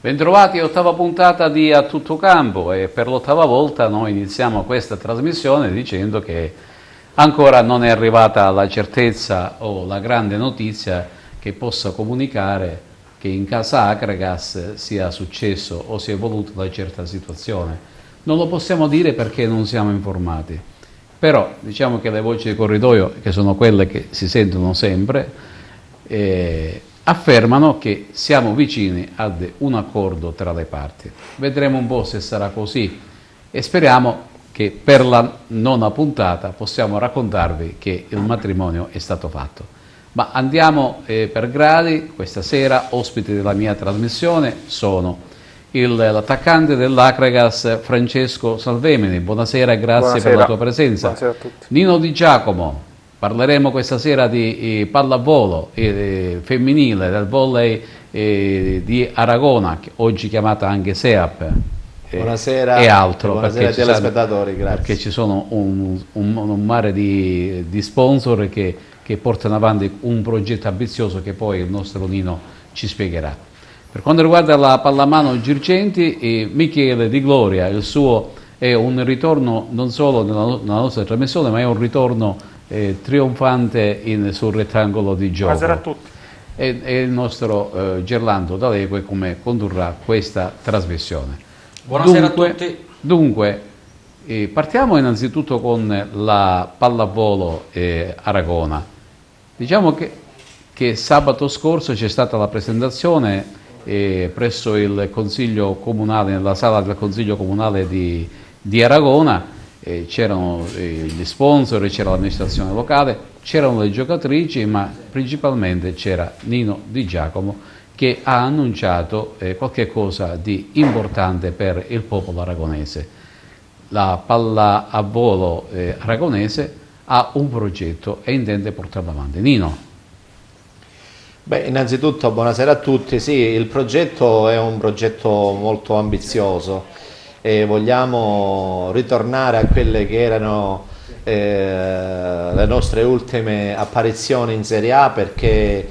Bentrovati, ottava puntata di A Tutto Campo, e per l'ottava volta noi iniziamo questa trasmissione dicendo che ancora non è arrivata la certezza o la grande notizia che possa comunicare che in casa Akragas sia successo o si è evoluta una certa situazione. Non lo possiamo dire perché non siamo informati, però diciamo che le voci di corridoio, che sono quelle che si sentono sempre, affermano che siamo vicini ad un accordo tra le parti. Vedremo un po' se sarà così e speriamo che per la nona puntata possiamo raccontarvi che il matrimonio è stato fatto. Ma andiamo per gradi. Questa sera ospiti della mia trasmissione sono l'attaccante dell'Akragas Francesco Salvemini. Buonasera e grazie per la tua presenza. Buonasera a tutti. Nino Di Giacomo. Parleremo questa sera di pallavolo femminile, del volley di Aragona, oggi chiamata anche SEAP. Buonasera e altro. Buonasera ai telespettatori, grazie. Perché ci sono un mare di sponsor che portano avanti un progetto ambizioso che poi il nostro Nino ci spiegherà. Per quanto riguarda la pallamano Girgenti, Michele Di Gloria, il suo è un ritorno non solo nella nostra trasmissione, ma è un ritorno trionfante sul rettangolo di gioco. Buonasera a tutti. E il nostro Gerlando D'Alegue come condurrà questa trasmissione. Buonasera a tutti. Dunque, partiamo innanzitutto con la pallavolo Aragona. Diciamo che sabato scorso c'è stata la presentazione presso il Consiglio Comunale, nella sala del Consiglio Comunale di Aragona. C'erano gli sponsor, c'era l'amministrazione locale, c'erano le giocatrici, ma principalmente c'era Nino Di Giacomo che ha annunciato qualche cosa di importante per il popolo aragonese. La pallavolo aragonese ha un progetto e intende portarlo avanti. Nino. Beh, innanzitutto buonasera a tutti. Sì, il progetto è un progetto molto ambizioso e vogliamo ritornare a quelle che erano le nostre ultime apparizioni in Serie A, perché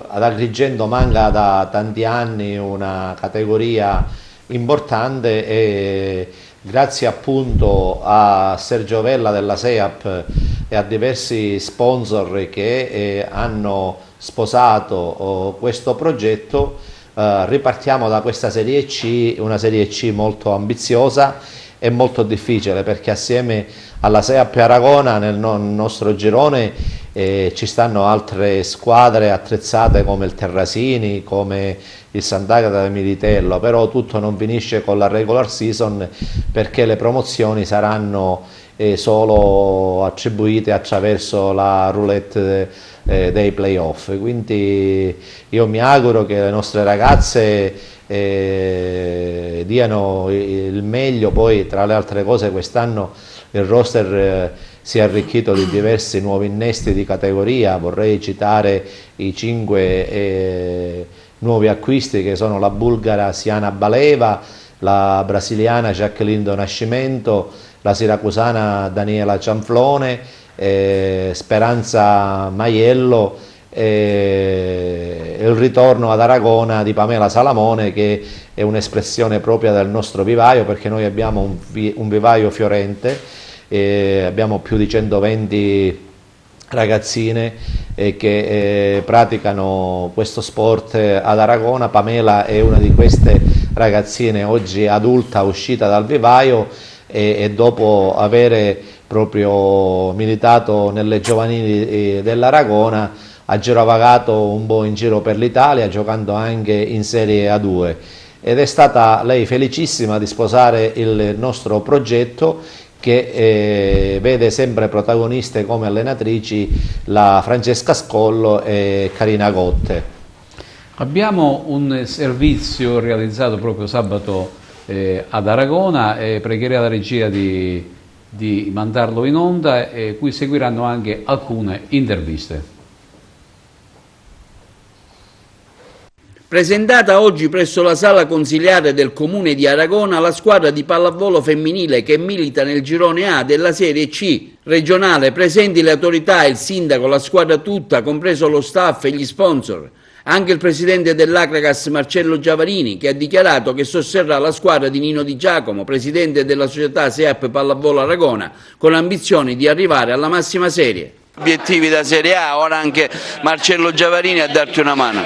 ad Agrigento manca da tanti anni una categoria importante e grazie appunto a Sergio Vella della SEAP e a diversi sponsor che hanno sposato questo progetto, ripartiamo da questa Serie C, una Serie C molto ambiziosa e molto difficile, perché assieme alla SEAP Aragona nel nostro girone ci stanno altre squadre attrezzate come il Terrasini, come il Sant'Agata del Militello, però tutto non finisce con la regular season, perché le promozioni saranno solo attribuite attraverso la roulette dei playoff. Quindi io mi auguro che le nostre ragazze diano il meglio. Poi tra le altre cose quest'anno il roster si è arricchito di diversi nuovi innesti di categoria. Vorrei citare i 5 nuovi acquisti che sono la bulgara Siana Baleva, la brasiliana Jacqueline Do Nascimento, la siracusana Daniela Cianflone, Speranza Maiello e il ritorno ad Aragona di Pamela Salamone, che è un'espressione propria del nostro vivaio, perché noi abbiamo un vivaio fiorente, abbiamo più di 120 ragazzine che praticano questo sport ad Aragona. Pamela è una di queste ragazzine oggi adulta, uscita dal vivaio e dopo avere proprio militato nelle giovanili dell'Aragona ha girovagato un po' in giro per l'Italia, giocando anche in Serie A2, ed è stata lei felicissima di sposare il nostro progetto, che vede sempre protagoniste come allenatrici la Francesca Scollo e Carina Gotte. Abbiamo un servizio realizzato proprio sabato ad Aragona e pregherei la regia di mandarlo in onda, e cui seguiranno anche alcune interviste. Presentata oggi presso la sala consiliare del Comune di Aragona la squadra di pallavolo femminile che milita nel girone A della Serie C regionale, presenti le autorità, il sindaco, la squadra tutta, compreso lo staff e gli sponsor. Anche il presidente dell'Agragas Marcello Giavarini, che ha dichiarato che sosterrà la squadra di Nino Di Giacomo, presidente della società SEAP Pallavolo Aragona, con ambizioni di arrivare alla massima serie. Obiettivi da Serie A, ora anche Marcello Giavarini a darti una mano.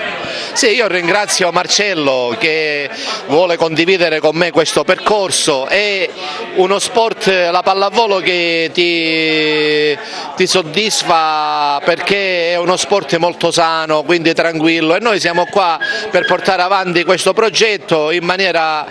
Sì, io ringrazio Marcello che vuole condividere con me questo percorso. È uno sport, la pallavolo, che ti soddisfa perché è uno sport molto sano, quindi tranquillo, e noi siamo qua per portare avanti questo progetto in maniera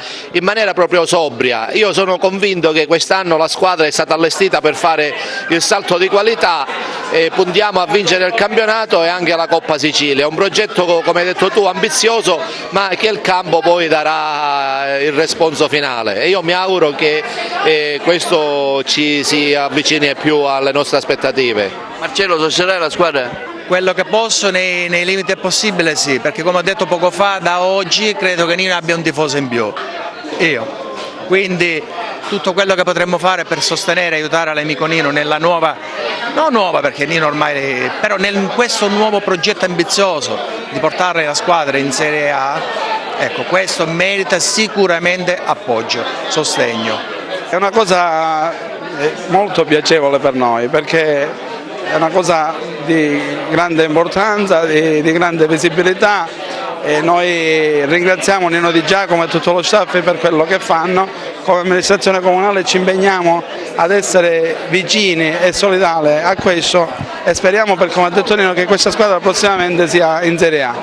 proprio sobria. Io sono convinto che quest'anno la squadra è stata allestita per fare il salto di qualità e puntiamo a vincere il campionato e anche la Coppa Sicilia. È un progetto, come hai detto tu, ambizioso, ma che il campo poi darà il responso finale, e io mi auguro che questo ci si avvicini più alle nostre aspettative. Marcello, sosterrai la squadra? Quello che posso nei limiti possibili, sì, perché come ho detto poco fa, da oggi credo che Nino abbia un tifoso in più, io. Quindi tutto quello che potremmo fare per sostenere e aiutare l'amico Nino nella nuova, non nuova perché Nino ormai, però in questo nuovo progetto ambizioso di portare la squadra in Serie A, ecco, questo merita sicuramente appoggio, sostegno. È una cosa molto piacevole per noi, perché è una cosa di grande importanza, di grande visibilità, e noi ringraziamo Nino Di Giacomo e tutto lo staff per quello che fanno. Come amministrazione comunale ci impegniamo ad essere vicini e solidali a questo, e speriamo, per come ha detto Nino, che questa squadra prossimamente sia in Serie A.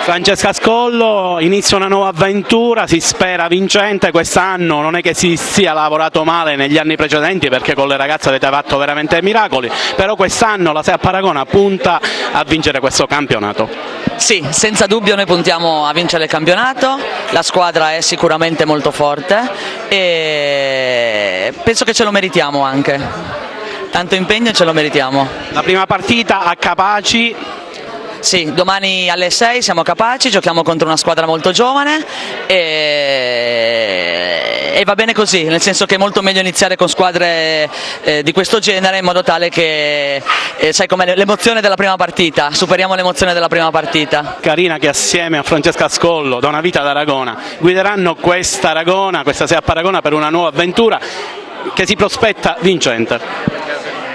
Francesca Scollo inizia una nuova avventura, si spera vincente. Quest'anno non è che si sia lavorato male negli anni precedenti, perché con le ragazze avete fatto veramente miracoli, però quest'anno la SEAP Aragona punta a vincere questo campionato. Sì, senza dubbio noi puntiamo a vincere il campionato, la squadra è sicuramente molto forte e penso che ce lo meritiamo anche, tanto impegno e ce lo meritiamo. La prima partita a Capaci. Sì, domani alle 6 siamo a Capaci, giochiamo contro una squadra molto giovane e va bene così, nel senso che è molto meglio iniziare con squadre di questo genere, in modo tale che, sai com'è, l'emozione della prima partita, superiamo l'emozione della prima partita. Carina, che assieme a Francesca Scollo, da una vita ad Aragona, guideranno questa SEAP Aragona per una nuova avventura che si prospetta vincente.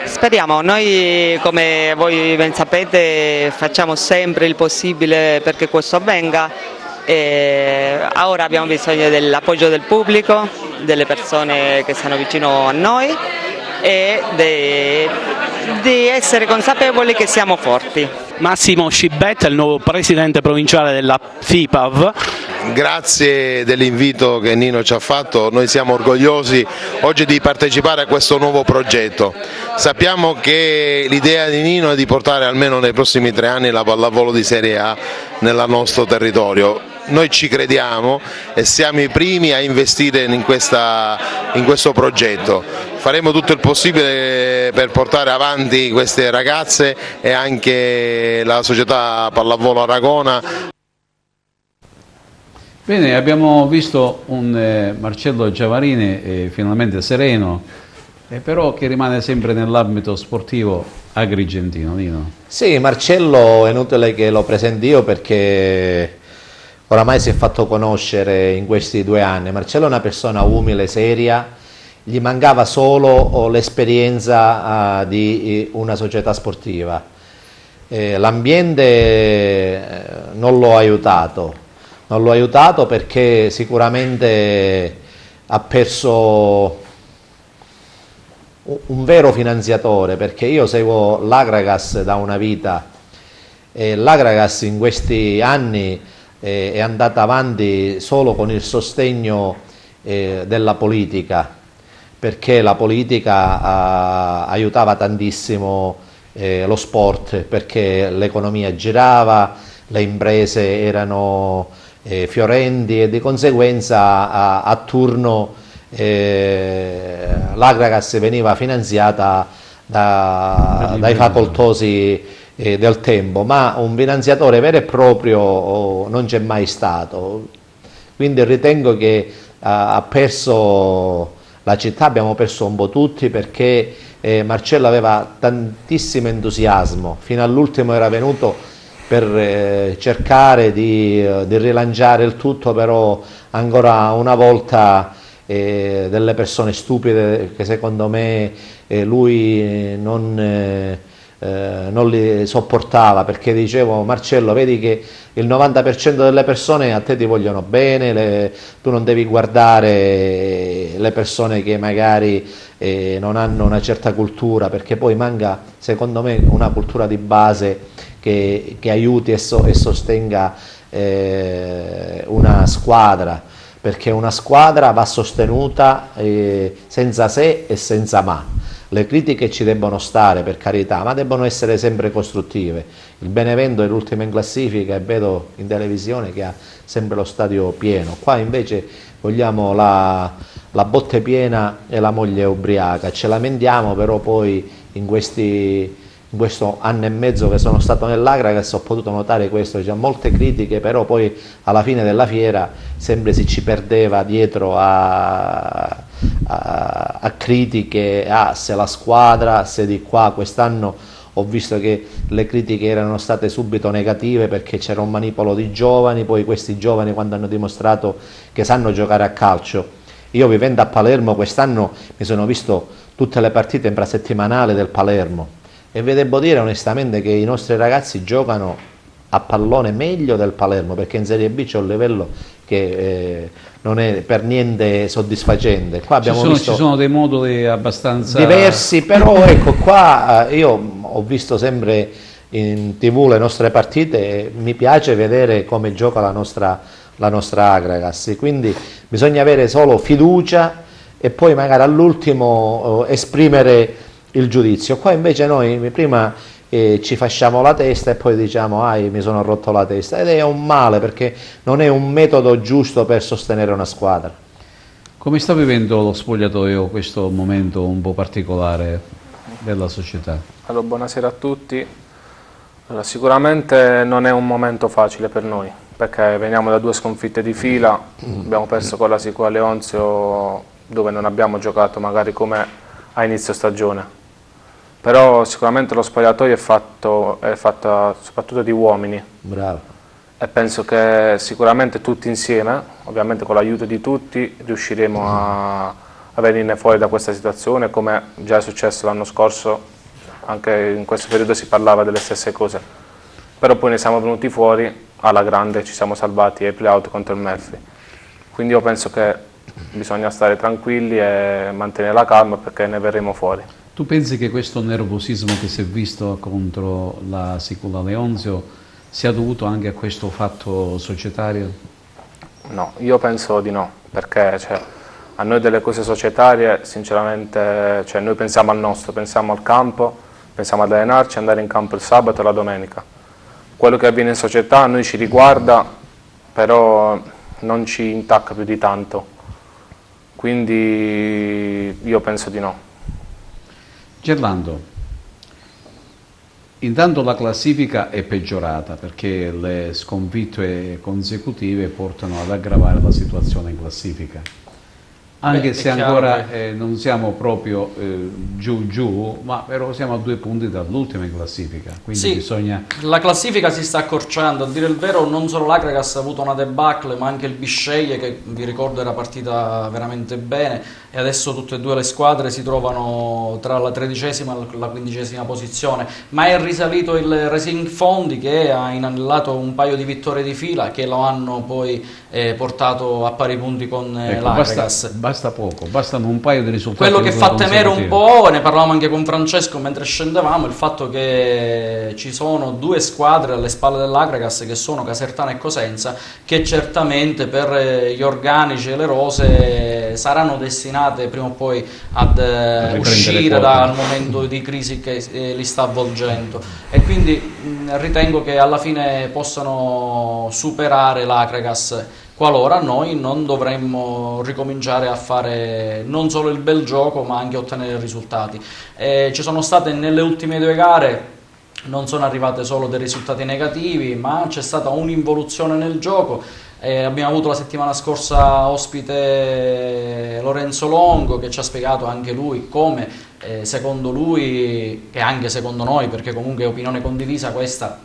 Speriamo, noi come voi ben sapete facciamo sempre il possibile perché questo avvenga, e ora abbiamo bisogno dell'appoggio del pubblico, delle persone che stanno vicino a noi e di essere consapevoli che siamo forti. Massimo Scibetta, il nuovo presidente provinciale della FIPAV. Grazie dell'invito che Nino ci ha fatto, noi siamo orgogliosi oggi di partecipare a questo nuovo progetto. Sappiamo che l'idea di Nino è di portare almeno nei prossimi 3 anni la pallavolo di Serie A nel nostro territorio. Noi ci crediamo e siamo i primi a investire in questo progetto. Faremo tutto il possibile per portare avanti queste ragazze e anche la società Pallavolo Aragona. Bene, abbiamo visto un Marcello Giavarini finalmente sereno, però che rimane sempre nell'ambito sportivo agrigentino. Nino? Sì, Marcello è inutile che lo presenti io perché oramai si è fatto conoscere in questi 2 anni. Marcello è una persona umile, seria, gli mancava solo l'esperienza di una società sportiva. L'ambiente non lo ha aiutato. Non l'ho aiutato perché sicuramente ha perso un vero finanziatore, perché io seguo l'Agragas da una vita e l'Agragas in questi anni è andata avanti solo con il sostegno della politica, perché la politica aiutava tantissimo lo sport, perché l'economia girava, le imprese erano fiorenti e di conseguenza a turno l'Agragas veniva finanziata dai facoltosi del tempo, ma un finanziatore vero e proprio non c'è mai stato. Quindi ritengo che ha perso la città, abbiamo perso un po' tutti, perché Marcello aveva tantissimo entusiasmo, fino all'ultimo era venuto per cercare di rilanciare il tutto, però ancora una volta delle persone stupide che secondo me lui non li sopportava, perché dicevo: Marcello, vedi che il 90% delle persone a te ti vogliono bene, tu non devi guardare le persone che magari non hanno una certa cultura, perché poi manca secondo me una cultura di base che aiuti e sostenga una squadra, perché una squadra va sostenuta senza se e senza ma. Le critiche ci debbono stare, per carità, ma debbono essere sempre costruttive. Il Benevento è l'ultimo in classifica e vedo in televisione che ha sempre lo stadio pieno. Qua invece vogliamo la botte piena e la moglie ubriaca. Ce lamentiamo, però poi in questo anno e mezzo che sono stato nell'Agragas ho potuto notare questo: c'è molte critiche, però poi alla fine della fiera sempre si ci perdeva dietro a critiche, se la squadra, se di qua. Quest'anno ho visto che le critiche erano state subito negative perché c'era un manipolo di giovani, poi questi giovani, quando hanno dimostrato che sanno giocare a calcio. Io, vivendo a Palermo, quest'anno mi sono visto tutte le partite infrasettimanali del Palermo e vi devo dire onestamente che i nostri ragazzi giocano a pallone meglio del Palermo, perché in Serie B c'è un livello che non è per niente soddisfacente. Qua abbiamo ci sono dei moduli abbastanza diversi, però ecco qua io ho visto sempre in TV le nostre partite e mi piace vedere come gioca la nostra Agragas, quindi bisogna avere solo fiducia e poi magari all'ultimo esprimere il giudizio. Qua invece noi prima ci fasciamo la testa e poi diciamo: mi sono rotto la testa, ed è un male, perché non è un metodo giusto per sostenere una squadra. Come sta vivendo lo spogliatoio questo momento un po' particolare della società? Allora, buonasera a tutti. Allora, sicuramente non è un momento facile per noi, perché veniamo da 2 sconfitte di fila, abbiamo perso con la Sicuela Leonzio, dove non abbiamo giocato magari come a inizio stagione. Però sicuramente lo spogliatoio è fatto soprattutto di uomini. Bravo. E penso che sicuramente tutti insieme, ovviamente con l'aiuto di tutti, riusciremo a venirne fuori da questa situazione, come già è successo l'anno scorso. Anche in questo periodo si parlava delle stesse cose. Però poi ne siamo venuti fuori alla grande, ci siamo salvati ai play-out contro il Melfi. Quindi io penso che bisogna stare tranquilli e mantenere la calma, perché ne verremo fuori. Tu pensi che questo nervosismo che si è visto contro la Sicuela Leonzio sia dovuto anche a questo fatto societario? No, io penso di no, perché a noi delle cose societarie sinceramente noi pensiamo al nostro, pensiamo al campo, pensiamo ad allenarci, andare in campo il sabato e la domenica. Quello che avviene in società a noi ci riguarda, però non ci intacca più di tanto, quindi io penso di no. Gerlando, intanto la classifica è peggiorata perché le sconfitte consecutive portano ad aggravare la situazione in classifica. Anche se ancora non siamo proprio giù, ma però siamo a 2 punti dall'ultima in classifica, quindi sì, bisogna... La classifica si sta accorciando, a dire il vero non solo l'Agragas ha avuto una debacle, ma anche il Bisceglie, che vi ricordo era partita veramente bene, e adesso tutte e 2 le squadre si trovano tra la 13ª e la 15ª posizione, ma è risalito il Racing Fondi, che ha inanellato un paio di vittorie di fila che lo hanno poi portato a pari punti con l'Agragas. Basta poco, bastano un paio di risultati. Quello che fa temere un po', ne parlavamo anche con Francesco mentre scendevamo, il fatto che ci sono 2 squadre alle spalle dell'Agragas, che sono Casertana e Cosenza, che certamente per gli organici e le rose saranno destinate prima o poi ad uscire dal momento di crisi che li sta avvolgendo, e quindi ritengo che alla fine possano superare l'Agragas, qualora noi non dovremmo ricominciare a fare non solo il bel gioco ma anche ottenere risultati. Ci sono state nelle ultime 2 gare, non sono arrivate solo dei risultati negativi, ma c'è stata un'involuzione nel gioco. Abbiamo avuto la settimana scorsa ospite Lorenzo Longo, che ci ha spiegato anche lui come secondo lui, e anche secondo noi, perché comunque è opinione condivisa questa,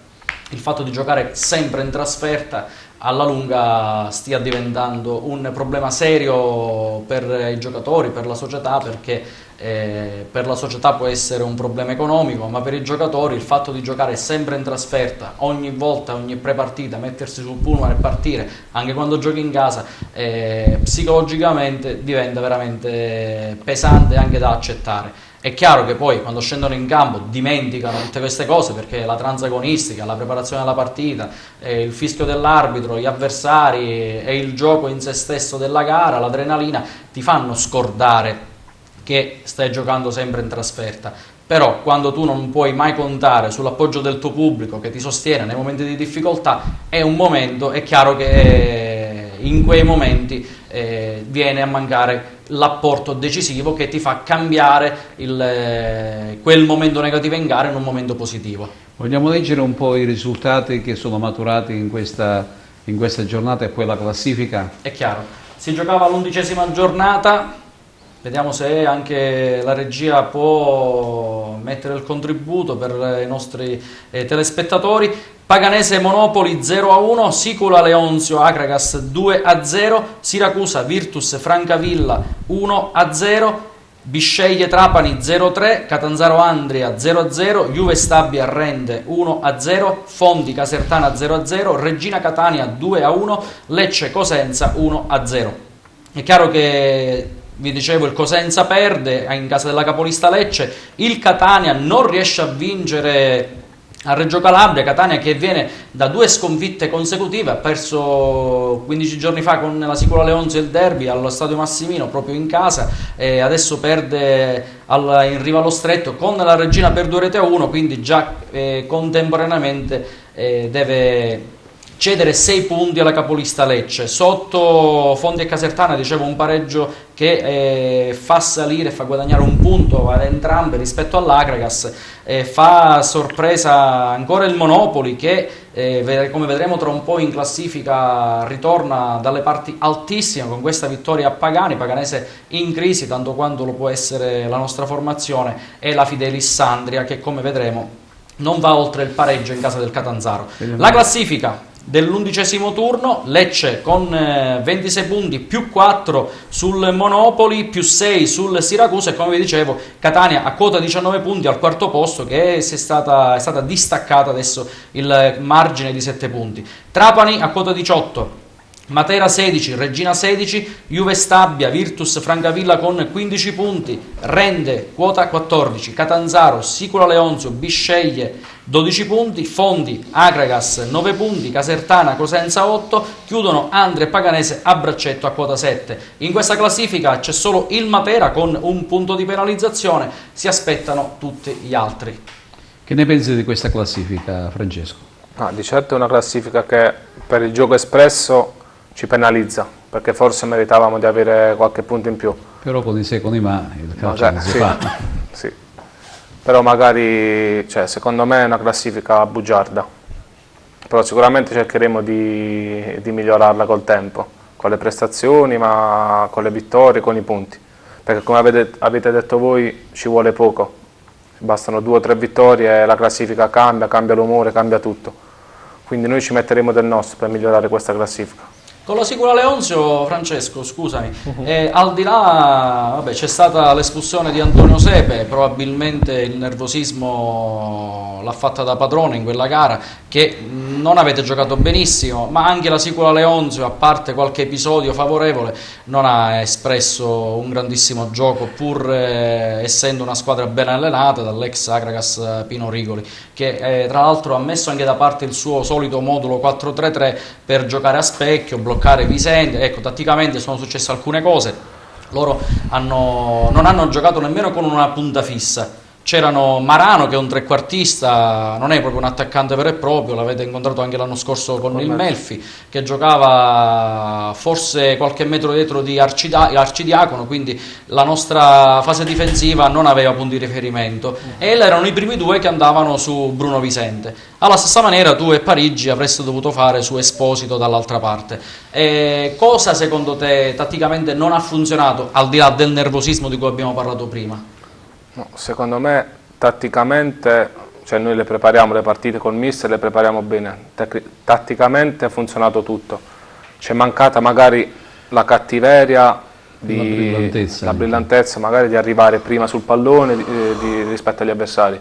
il fatto di giocare sempre in trasferta alla lunga stia diventando un problema serio per i giocatori, per la società, perché per la società può essere un problema economico, ma per i giocatori il fatto di giocare sempre in trasferta, ogni volta, ogni pre-partita, mettersi sul pullman e partire, anche quando giochi in casa, psicologicamente diventa veramente pesante anche da accettare. È chiaro che poi quando scendono in campo dimenticano tutte queste cose, perché la transagonistica, la preparazione della partita, il fischio dell'arbitro, gli avversari e il gioco in se stesso della gara, l'adrenalina ti fanno scordare che stai giocando sempre in trasferta. Però quando tu non puoi mai contare sull'appoggio del tuo pubblico che ti sostiene nei momenti di difficoltà, è chiaro che in quei momenti viene a mancare l'apporto decisivo che ti fa cambiare quel momento negativo in gara in un momento positivo. Vogliamo leggere un po' i risultati che sono maturati in questa giornata e poi la classifica? È chiaro, si giocava l'11ª giornata, vediamo se anche la regia può mettere il contributo per i nostri telespettatori. Paganese Monopoli 0-1, Sicula Leonzio Akragas 2-0, Siracusa Virtus Francavilla 1-0, Bisceglie Trapani 0-3, Catanzaro Andria 0-0, Juve Stabia Rende 1-0, Fondi Casertana 0-0, Regina Catania 2-1, Lecce Cosenza 1-0. È chiaro che, vi dicevo, il Cosenza perde in casa della capolista Lecce, il Catania non riesce a vincere a Reggio Calabria, Catania che viene da 2 sconfitte consecutive, ha perso 15 giorni fa con la Sicula Leonzio il derby allo Stadio Massimino proprio in casa, e adesso perde in riva allo Stretto con la Regina per 2-1, quindi già contemporaneamente deve cedere 6 punti alla capolista Lecce. Sotto Fondi e Casertana, dicevo, un pareggio che fa salire, fa guadagnare un punto ad entrambe rispetto all'Akragas, fa sorpresa ancora il Monopoli che come vedremo tra un po' in classifica ritorna dalle parti altissime con questa vittoria a Pagani, Paganese in crisi tanto quanto lo può essere la nostra formazione, e la Fidelis Sandria che, come vedremo, non va oltre il pareggio in casa del Catanzaro. La classifica dell'11° turno: Lecce con 26 punti più 4 sul Monopoli, più 6 sul Siracusa, e come vi dicevo Catania a quota 19 punti al 4° posto, che è stata distaccata adesso il margine di 7 punti. Trapani a quota 18, Matera 16, Regina 16, Juve Stabia, Virtus Francavilla con 15 punti, Rende quota 14, Catanzaro, Sicula Leonzio, Bisceglie 12 punti, Fondi, Akragas 9 punti, Casertana, Cosenza 8, chiudono Andria e Paganese a braccetto a quota 7. In questa classifica c'è solo il Matera con un punto di penalizzazione, si aspettano tutti gli altri. Che ne pensi di questa classifica, Francesco? Di certo è una classifica che per il gioco espresso ci penalizza, perché forse meritavamo di avere qualche punto in più. Però con i se e con i ma il calcio non si fa. Sì. Però magari, secondo me è una classifica bugiarda, però sicuramente cercheremo di migliorarla col tempo, con le prestazioni, ma con le vittorie, con i punti, perché come avete detto voi ci vuole poco, bastano 2 o 3 vittorie e la classifica cambia l'umore, cambia tutto, quindi noi ci metteremo del nostro per migliorare questa classifica. Con la Sicula Leonzio, Francesco, scusami, al di là, c'è stata l'espulsione di Antonio Sepe, probabilmente il nervosismo l'ha fatta da padrone in quella gara, che non avete giocato benissimo, ma anche la Sicula Leonzio, a parte qualche episodio favorevole, non ha espresso un grandissimo gioco, pur essendo una squadra ben allenata dall'ex Akragas Pino Rigoli, che tra l'altro ha messo anche da parte il suo solito modulo 4-3-3 per giocare a specchio, bloccare Visente. Ecco, tatticamente sono successe alcune cose, loro non hanno giocato nemmeno con una punta fissa. C'erano Marano, che è un trequartista, non è proprio un attaccante vero e proprio, l'avete incontrato anche l'anno scorso con il Melfi, che giocava forse qualche metro dietro di Arcidiacono, quindi la nostra fase difensiva non aveva punti di riferimento, e erano i primi 2 che andavano su Bruno Visente. Alla stessa maniera tu e Parigi avreste dovuto fare su Esposito dall'altra parte. Cosa secondo te tatticamente non ha funzionato, al di là del nervosismo di cui abbiamo parlato prima? No, secondo me tatticamente cioè noi le prepariamo le partite col mister, le prepariamo bene, tatticamente ha funzionato tutto, c'è mancata magari la cattiveria, la brillantezza magari di arrivare prima sul pallone rispetto agli avversari,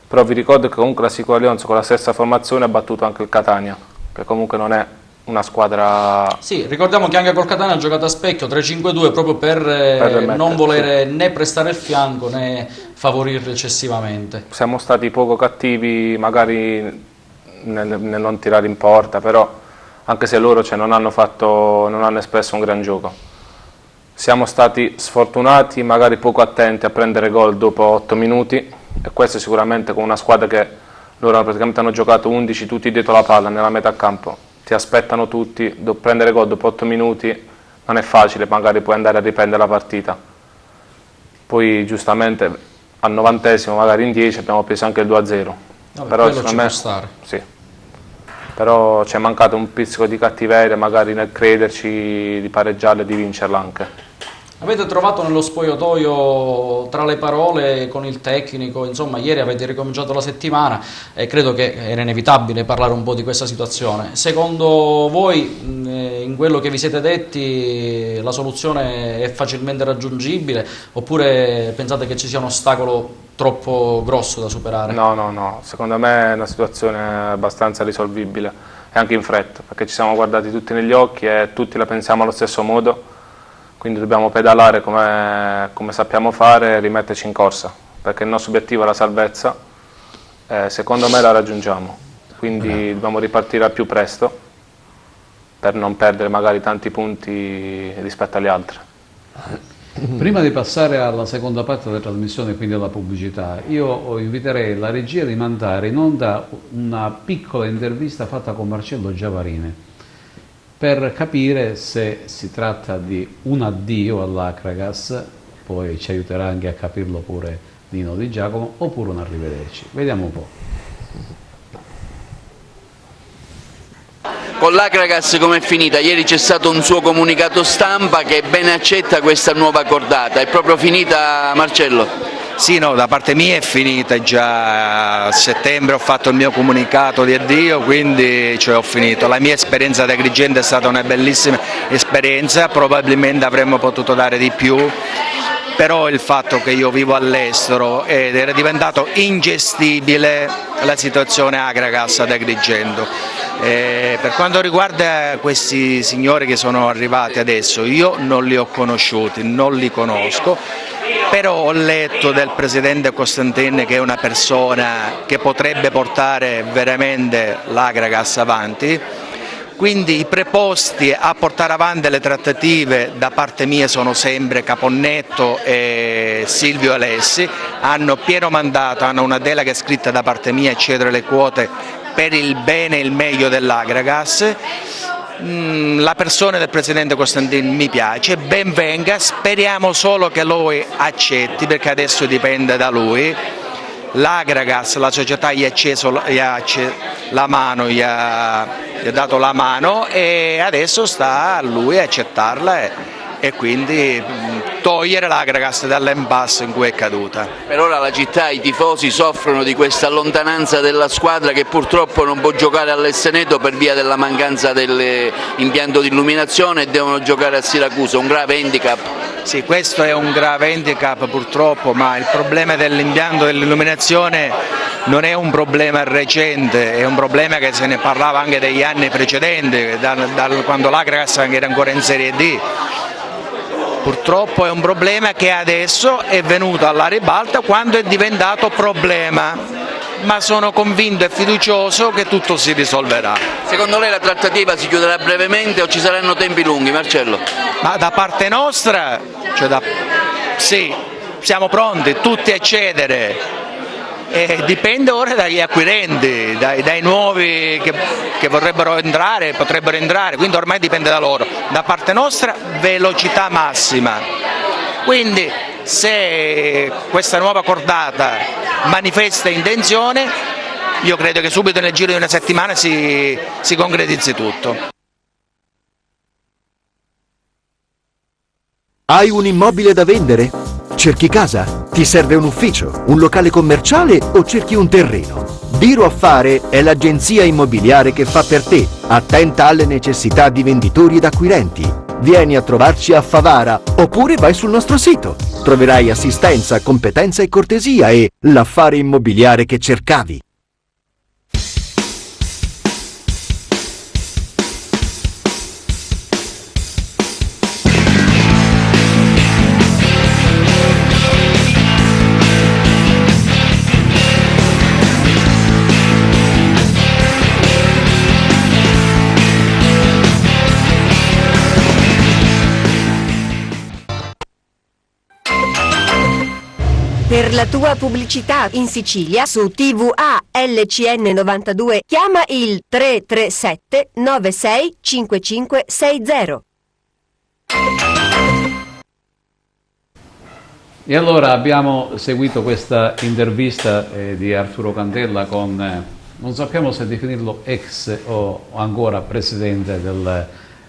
però vi ricordo che comunque la Sicura Leonzo con la stessa formazione ha battuto anche il Catania, che comunque non è una squadra... Sì, ricordiamo che anche col Catania ha giocato a specchio 3-5-2 proprio per non volere né prestare il fianco né favorirlo eccessivamente. Siamo stati poco cattivi magari nel non tirare in porta, però anche se loro non hanno espresso un gran gioco. Siamo stati sfortunati, magari poco attenti a prendere gol dopo 8 minuti e questo sicuramente con una squadra che loro praticamente hanno giocato 11 tutti dietro la palla nella metà campo. Ti aspettano tutti, prendere gol dopo 8 minuti non è facile, magari puoi andare a riprendere la partita. Poi giustamente al 90esimo, magari in 10, abbiamo preso anche il 2-0. Però secondo me, può stare. Sì. Però c'è mancato un pizzico di cattiveria, magari nel crederci di pareggiarla e di vincerla anche. Avete trovato nello spogliatoio tra le parole con il tecnico, insomma ieri avete ricominciato la settimana e credo che era inevitabile parlare un po' di questa situazione. Secondo voi in quello che vi siete detti la soluzione è facilmente raggiungibile oppure pensate che ci sia un ostacolo troppo grosso da superare? No, secondo me è una situazione abbastanza risolvibile e anche in fretta, perché ci siamo guardati tutti negli occhi e tutti la pensiamo allo stesso modo. Quindi dobbiamo pedalare come sappiamo fare e rimetterci in corsa, perché il nostro obiettivo è la salvezza, secondo me la raggiungiamo, quindi dobbiamo ripartire al più presto per non perdere magari tanti punti rispetto agli altri. Prima di passare alla seconda parte della trasmissione, quindi alla pubblicità, io inviterei la regia di mandare in onda una piccola intervista fatta con Marcello Giavarini, per capire se si tratta di un addio all'Acragas, poi ci aiuterà anche a capirlo pure Nino Di Giacomo, oppure un arrivederci. Vediamo un po'. Con l'Acragas com'è finita? Ieri c'è stato un suo comunicato stampa che ben accetta questa nuova cordata. È proprio finita, Marcello? Sì, no, da parte mia è finita, già a settembre ho fatto il mio comunicato di addio, quindi ho finito. La mia esperienza ad Agrigento è stata una bellissima esperienza, probabilmente avremmo potuto dare di più, però il fatto che io vivo all'estero ed era diventato ingestibile la situazione Acragas ad Agrigento. Per quanto riguarda questi signori che sono arrivati adesso, io non li ho conosciuti, non li conosco, però ho letto del presidente Costantin che è una persona che potrebbe portare veramente l'Acragas avanti, quindi i preposti a portare avanti le trattative da parte mia sono sempre Caponnetto e Silvio Alessi, hanno pieno mandato, hanno una delega scritta da parte mia a cedere le quote per il bene e il meglio dell'Acragas. La persona del presidente Costantin mi piace, ben venga, speriamo solo che lui accetti, perché adesso dipende da lui. L'Acragas, la società gli ha dato la mano e adesso sta a lui accettarla e quindi togliere l'Acragas dall'impasse in cui è caduta. Per ora la città, i tifosi soffrono di questa lontananza della squadra che purtroppo non può giocare all'Esseneto per via della mancanza dell'impianto di illuminazione e devono giocare a Siracusa, un grave handicap. Sì, questo è un grave handicap purtroppo, ma il problema dell'impianto dell'illuminazione non è un problema recente, è un problema che se ne parlava anche degli anni precedenti, quando l'Acragas era ancora in Serie D. Purtroppo è un problema che adesso è venuto alla ribalta quando è diventato problema, ma sono convinto e fiducioso che tutto si risolverà. Secondo lei la trattativa si chiuderà brevemente o ci saranno tempi lunghi, Marcello? Ma da parte nostra, sì, siamo pronti tutti a cedere. Dipende ora dagli acquirenti, dai nuovi che vorrebbero entrare, potrebbero entrare, quindi ormai dipende da loro. Da parte nostra velocità massima, quindi se questa nuova cordata manifesta intenzione, io credo che subito nel giro di una settimana si concretizzi tutto. Hai un immobile da vendere? Cerchi casa? Ti serve un ufficio, un locale commerciale o cerchi un terreno? Biro Affare è l'agenzia immobiliare che fa per te, attenta alle necessità di venditori ed acquirenti. Vieni a trovarci a Favara oppure vai sul nostro sito. Troverai assistenza, competenza e cortesia e l'affare immobiliare che cercavi. Per la tua pubblicità in Sicilia su TVA LCN 92 chiama il 337 96 5560. E allora abbiamo seguito questa intervista di Arturo Candella con, non sappiamo se definirlo ex o ancora presidente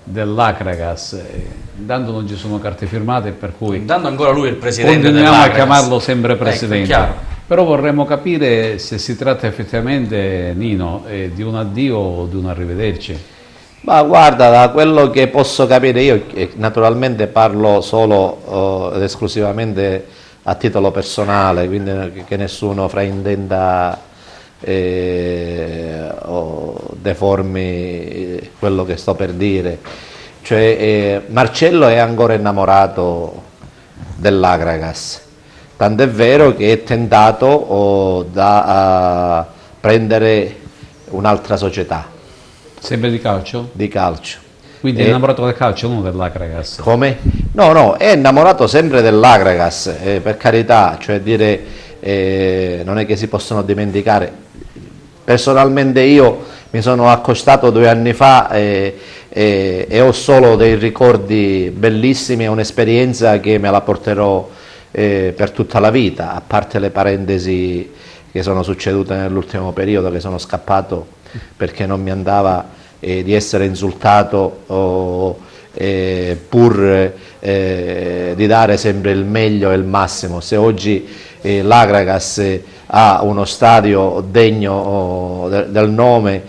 dell'Acragas. Intanto non ci sono carte firmate, per cui intanto ancora lui è il presidente continuiamo a dell'Acragas. chiamarlo sempre presidente. Ecco, però vorremmo capire se si tratta effettivamente, Nino, di un addio o di un arrivederci. Ma guarda, da quello che posso capire io, naturalmente parlo solo ed esclusivamente a titolo personale, quindi che nessuno fraintenda o deformi quello che sto per dire. Cioè, Marcello è ancora innamorato dell'Acragas, tant'è vero che è tentato da prendere un'altra società. Sempre di calcio? Di calcio. Quindi è innamorato del calcio, non dell'Acragas? Come? No, è innamorato sempre dell'Acragas, per carità, cioè dire, non è che si possono dimenticare. Personalmente io mi sono accostato 2 anni fa e ho solo dei ricordi bellissimi e un'esperienza che me la porterò per tutta la vita, a parte le parentesi che sono succedute nell'ultimo periodo, che sono scappato perché non mi andava di essere insultato pur di dare sempre il meglio e il massimo. Se oggi l'Acragas ha uno stadio degno del nome,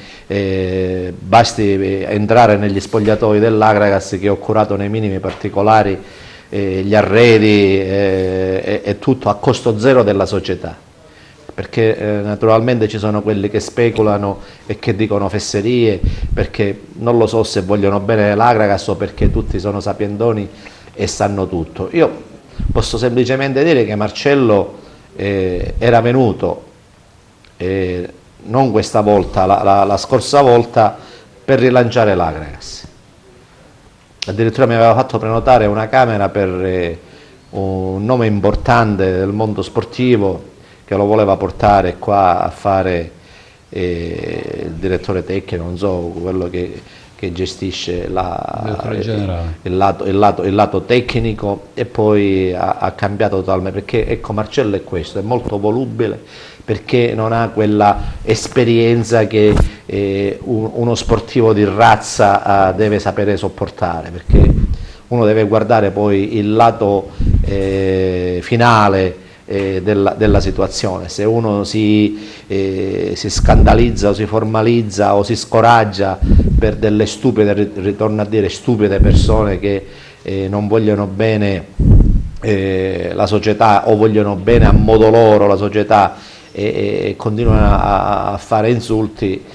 basti entrare negli spogliatoi dell'Acragas, che ho curato nei minimi particolari gli arredi e tutto a costo zero della società, perché naturalmente ci sono quelli che speculano e che dicono fesserie, perché non lo so se vogliono bene l'Acragas o perché tutti sono sapientoni e sanno tutto. Io posso semplicemente dire che Marcello era venuto, non questa volta, la scorsa volta, per rilanciare l'Acragas. Addirittura mi aveva fatto prenotare una camera per un nome importante del mondo sportivo, che lo voleva portare qua a fare il direttore tecnico, non so, quello che gestisce il lato tecnico, e poi ha cambiato totalmente, perché ecco, Marcello è questo, è molto volubile, perché non ha quella esperienza che uno sportivo di razza deve sapere sopportare, perché uno deve guardare poi il lato finale della situazione. Se uno si scandalizza o si formalizza o si scoraggia per delle stupide, ritorno a dire stupide, persone che non vogliono bene la società o vogliono bene a modo loro la società e continuano a fare insulti,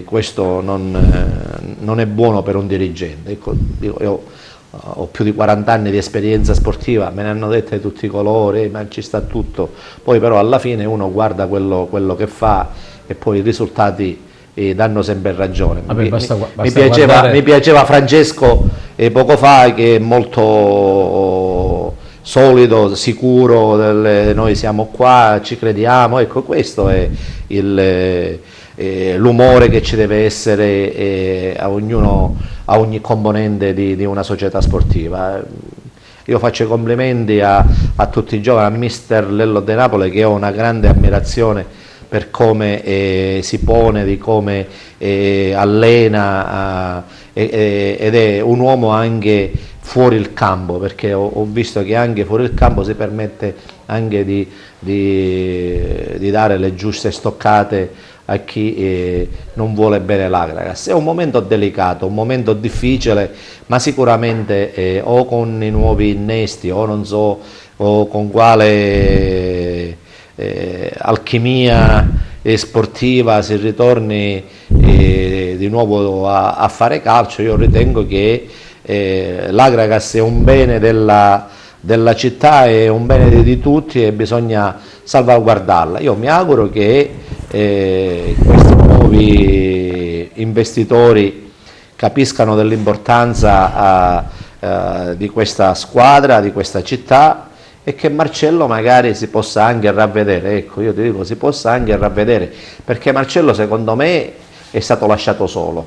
questo non è buono per un dirigente. Ecco, io ho più di 40 anni di esperienza sportiva, me ne hanno dette di tutti i colori, ma ci sta tutto, poi però alla fine uno guarda quello che fa e poi i risultati danno sempre ragione. Vabbè, mi piaceva Francesco poco fa, che è molto solido, sicuro, noi siamo qua, ci crediamo, ecco, questo è l'umore che ci deve essere a ogni componente di una società sportiva. Io faccio i complimenti a tutti i giovani, a mister Lello De Napoli, che ho una grande ammirazione per come si pone, di come allena, ed è un uomo anche fuori il campo, perché ho visto che anche fuori il campo si permette anche di dare le giuste stoccate a chi non vuole bene l'Agragas. È un momento delicato, un momento difficile, ma sicuramente o con i nuovi innesti o non so o con quale alchimia sportiva si ritorni di nuovo a fare calcio, io ritengo che l'Agragas è un bene della città, è un bene di tutti e bisogna salvaguardarla. Io mi auguro che questi nuovi investitori capiscano dell'importanza di questa squadra, di questa città, e che Marcello magari si possa anche ravvedere, ecco, io ti dico, si possa anche ravvedere, perché Marcello secondo me è stato lasciato solo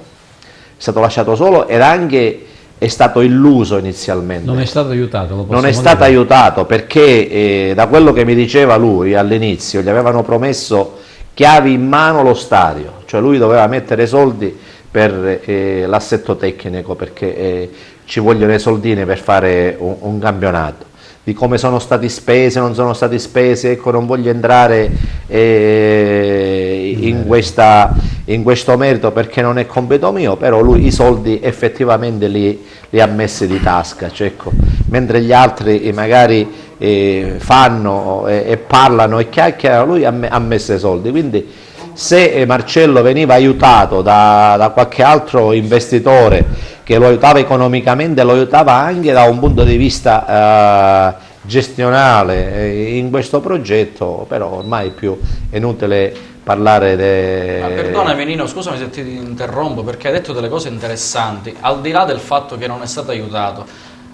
ed anche è stato illuso inizialmente. Non è stato aiutato, lo non è stato aiutato perché da quello che mi diceva lui all'inizio, gli avevano promesso chiavi in mano lo stadio, cioè lui doveva mettere soldi per l'assetto tecnico, perché ci vogliono i soldini per fare un campionato. Di come sono stati spesi, non sono stati spesi, ecco, non voglio entrare in questo merito perché non è compito mio, però lui i soldi effettivamente li ha messi di tasca, cioè, ecco, mentre gli altri magari fanno e parlano e chiacchierano, lui ha messo i soldi. Quindi se Marcello veniva aiutato da qualche altro investitore che lo aiutava economicamente, lo aiutava anche da un punto di vista gestionale in questo progetto, però ormai è più inutile parlare Ma perdonami Nino, scusami se ti interrompo, perché hai detto delle cose interessanti, al di là del fatto che non è stato aiutato,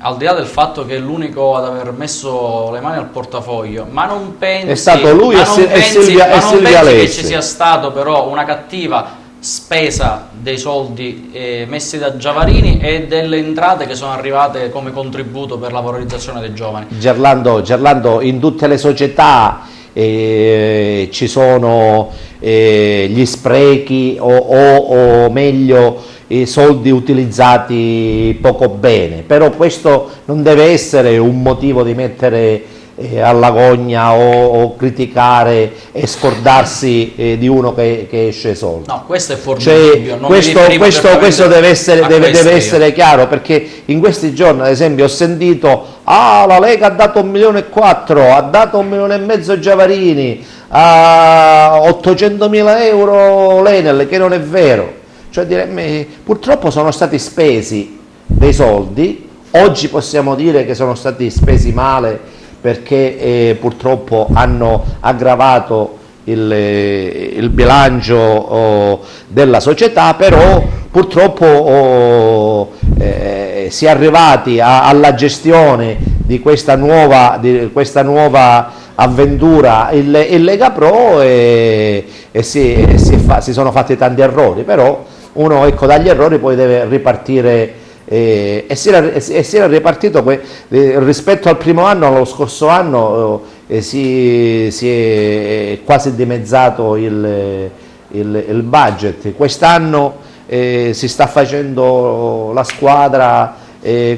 al di là del fatto che è l'unico ad aver messo le mani al portafoglio, ma non pensi, è stato lui e Silvia che ci sia stato però una cattiva spesa dei soldi messi da Giavarini e delle entrate che sono arrivate come contributo per la valorizzazione dei giovani? Gerlando, in tutte le società ci sono gli sprechi o meglio i soldi utilizzati poco bene, però questo non deve essere un motivo di mettere alla gogna o criticare e scordarsi di uno che esce soldi. No, questo è fuori dubbio. Questo deve essere chiaro, perché in questi giorni, ad esempio, ho sentito la Lega ha dato 1,4 milioni, ha dato 1,5 milioni Giavarini, a 800.000 euro l'Enel, che non è vero. Cioè, purtroppo sono stati spesi dei soldi, oggi possiamo dire che sono stati spesi male perché purtroppo hanno aggravato il bilancio della società, però purtroppo si è arrivati alla gestione di questa nuova avventura in Lega Pro e si sono fatti tanti errori, però uno, ecco, dagli errori poi deve ripartire e si era ripartito rispetto al primo anno, allo scorso anno si è quasi dimezzato il budget. Quest'anno si sta facendo la squadra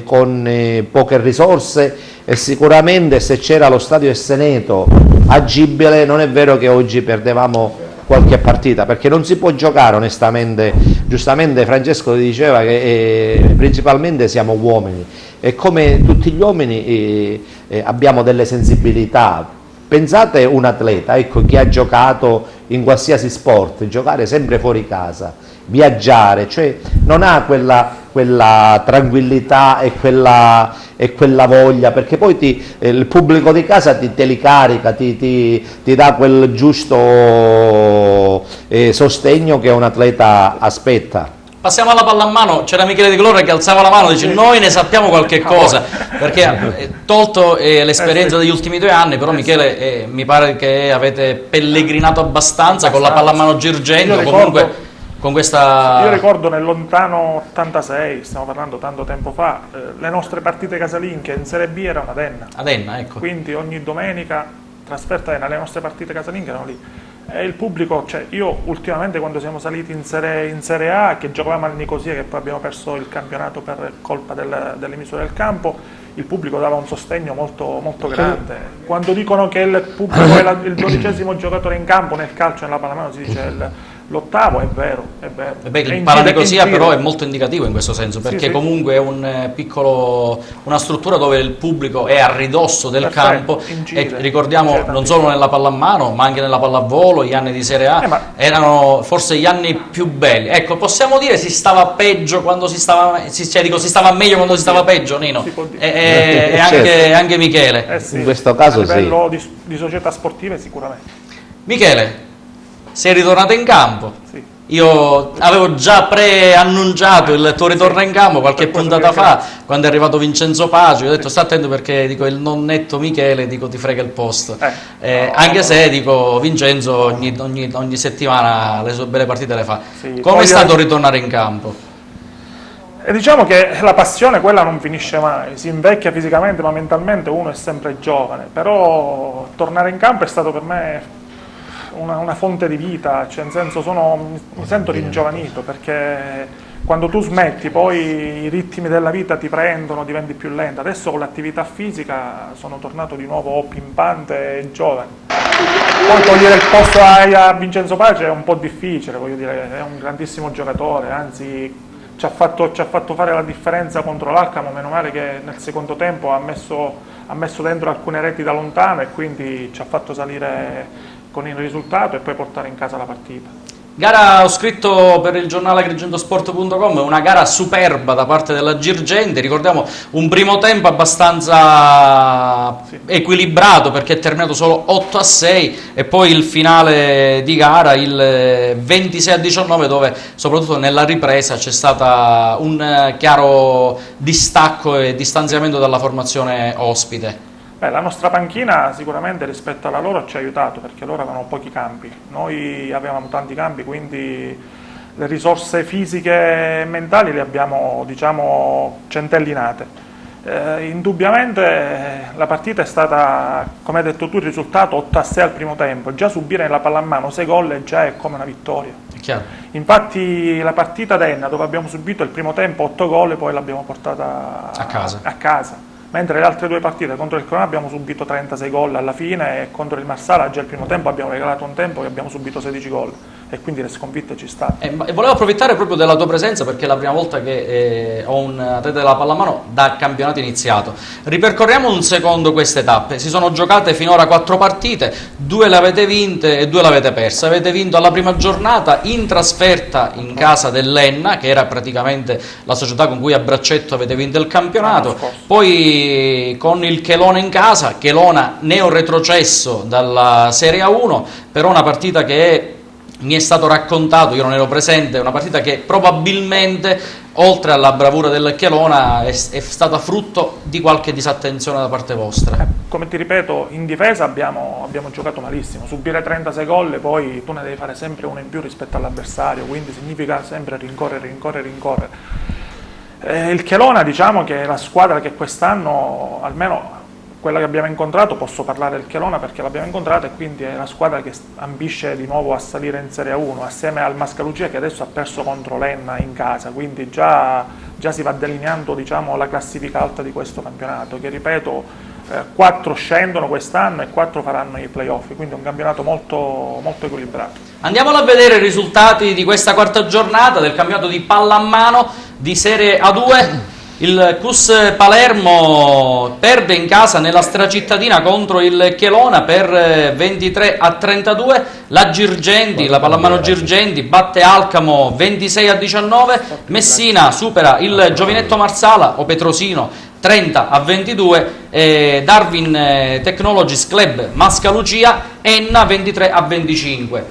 con poche risorse e sicuramente se c'era lo stadio Esseneto agibile non è vero che oggi perdevamo qualche partita, perché non si può giocare onestamente. Giustamente Francesco diceva che principalmente siamo uomini e come tutti gli uomini abbiamo delle sensibilità. Pensate un atleta, ecco, che ha giocato in qualsiasi sport, giocare sempre fuori casa, viaggiare, cioè non ha quella tranquillità e quella voglia, perché poi il pubblico di casa te li carica, ti dà quel giusto sostegno che un atleta aspetta. Passiamo alla pallamano, c'era Michele Di Gloria che alzava la mano e dice noi ne sappiamo qualche cosa, perché tolto l'esperienza degli ultimi 2 anni, però Michele mi pare che avete pellegrinato abbastanza con la pallamano Girgenti, comunque con questa... Io ricordo nel lontano 86, stiamo parlando tanto tempo fa, le nostre partite casalinghe in Serie B erano ad Enna. Ad Enna, ecco. Quindi ogni domenica trasferta a Enna, le nostre partite casalinghe erano lì. E il pubblico, cioè io ultimamente quando siamo saliti in Serie A, che giocavamo al Nicosia, che poi abbiamo perso il campionato per colpa delle misure del campo, il pubblico dava un sostegno molto, molto grande. Quando dicono che il pubblico è il 12° giocatore in campo nel calcio, nella pallamano si dice l'8º, è vero, è vero. Il Paranicosia però è molto indicativo in questo senso, perché sì. comunque è una struttura dove il pubblico è a ridosso del campo, e ricordiamo non solo nella pallamano ma anche nella pallavolo gli anni di Serie A erano forse gli anni più belli. Ecco, possiamo dire si stava peggio quando si stava meglio quando si stava peggio, Nino? E anche Michele. In questo caso a livello di società sportive sicuramente. Michele, sei ritornato in campo? Sì. Io avevo già preannunciato il tuo ritorno in campo qualche puntata fa, quando è arrivato Vincenzo Paci. Ho detto sta attento perché dico il nonnetto Michele ti frega il posto. Anche se dico Vincenzo ogni settimana le sue belle partite le fa. Sì, come è stato ritornare in campo? E diciamo che la passione quella non finisce mai, si invecchia fisicamente ma mentalmente uno è sempre giovane, però tornare in campo è stato per me una fonte di vita, cioè nel senso mi sento ringiovanito, perché quando tu smetti poi i ritmi della vita ti prendono, diventi più lento. Adesso con l'attività fisica sono tornato di nuovo pimpante e giovane. Poi togliere il posto a Vincenzo Paci è un po' difficile, voglio dire, è un grandissimo giocatore, anzi ci ha fatto fare la differenza contro l'Alcamo, meno male che nel secondo tempo ha messo dentro alcune reti da lontano e quindi ci ha fatto salire con il risultato e poi portare in casa la partita. Gara, ho scritto per il giornale agrigentosport.com, una gara superba da parte della Girgenti. Ricordiamo un primo tempo abbastanza equilibrato, perché è terminato solo 8-6, e poi il finale di gara, il 26-19, dove soprattutto nella ripresa c'è stato un chiaro distacco e distanziamento dalla formazione ospite. La nostra panchina sicuramente rispetto alla loro ci ha aiutato, perché loro avevano pochi campi, noi avevamo tanti campi, quindi le risorse fisiche e mentali le abbiamo, diciamo, centellinate. Indubbiamente la partita è stata, come hai detto tu, il risultato 8-6 al primo tempo, già subire nella pallamano 6 gol già è come una vittoria. È chiaro. Infatti la partita d'Enna, dove abbiamo subito il primo tempo 8 gol, poi l'abbiamo portata a casa. Mentre le altre due partite contro il Crotone abbiamo subito 36 gol alla fine, e contro il Marsala già il primo tempo abbiamo regalato un tempo e abbiamo subito 16 gol, e quindi le sconfitte ci stanno. E volevo approfittare proprio della tua presenza, perché è la prima volta che ho un atleta della pallamano da campionato iniziato. Ripercorriamo un secondo queste tappe. Si sono giocate finora 4 partite, 2 le avete vinte e 2 le avete perse. Avete vinto alla prima giornata in trasferta in casa dell'Enna, che era praticamente la società con cui a braccetto avete vinto il campionato, poi con il Chelona in casa, Chelona neo retrocesso dalla Serie A1, però una partita che mi è stato raccontato, io non ero presente, una partita che probabilmente, oltre alla bravura del Chelona, è stata frutto di qualche disattenzione da parte vostra. Come ti ripeto, in difesa abbiamo giocato malissimo, subire 36 gol e poi tu ne devi fare sempre uno in più rispetto all'avversario, quindi significa sempre rincorrere. Il Chelona, diciamo che è la squadra che quest'anno, almeno quella che abbiamo incontrato, posso parlare del Chelona perché l'abbiamo incontrata, e quindi è la squadra che ambisce di nuovo a salire in Serie A1 assieme al Mascalucia, che adesso ha perso contro l'Enna in casa, quindi già si va delineando, diciamo, la classifica alta di questo campionato, che ripeto 4 scendono quest'anno e 4 faranno i playoff, quindi è un campionato molto, molto equilibrato. Andiamolo a vedere i risultati di questa quarta giornata del campionato di pallamano di Serie A2. Il CUS Palermo perde in casa nella stracittadina contro il Chelona per 23-32. La Girgenti, la pallamano Girgenti, batte Alcamo 26-19. Messina supera il Giovinetto Marsala o Petrosino 30-22. Darwin Technologies Club Mascalucia Enna 23-25.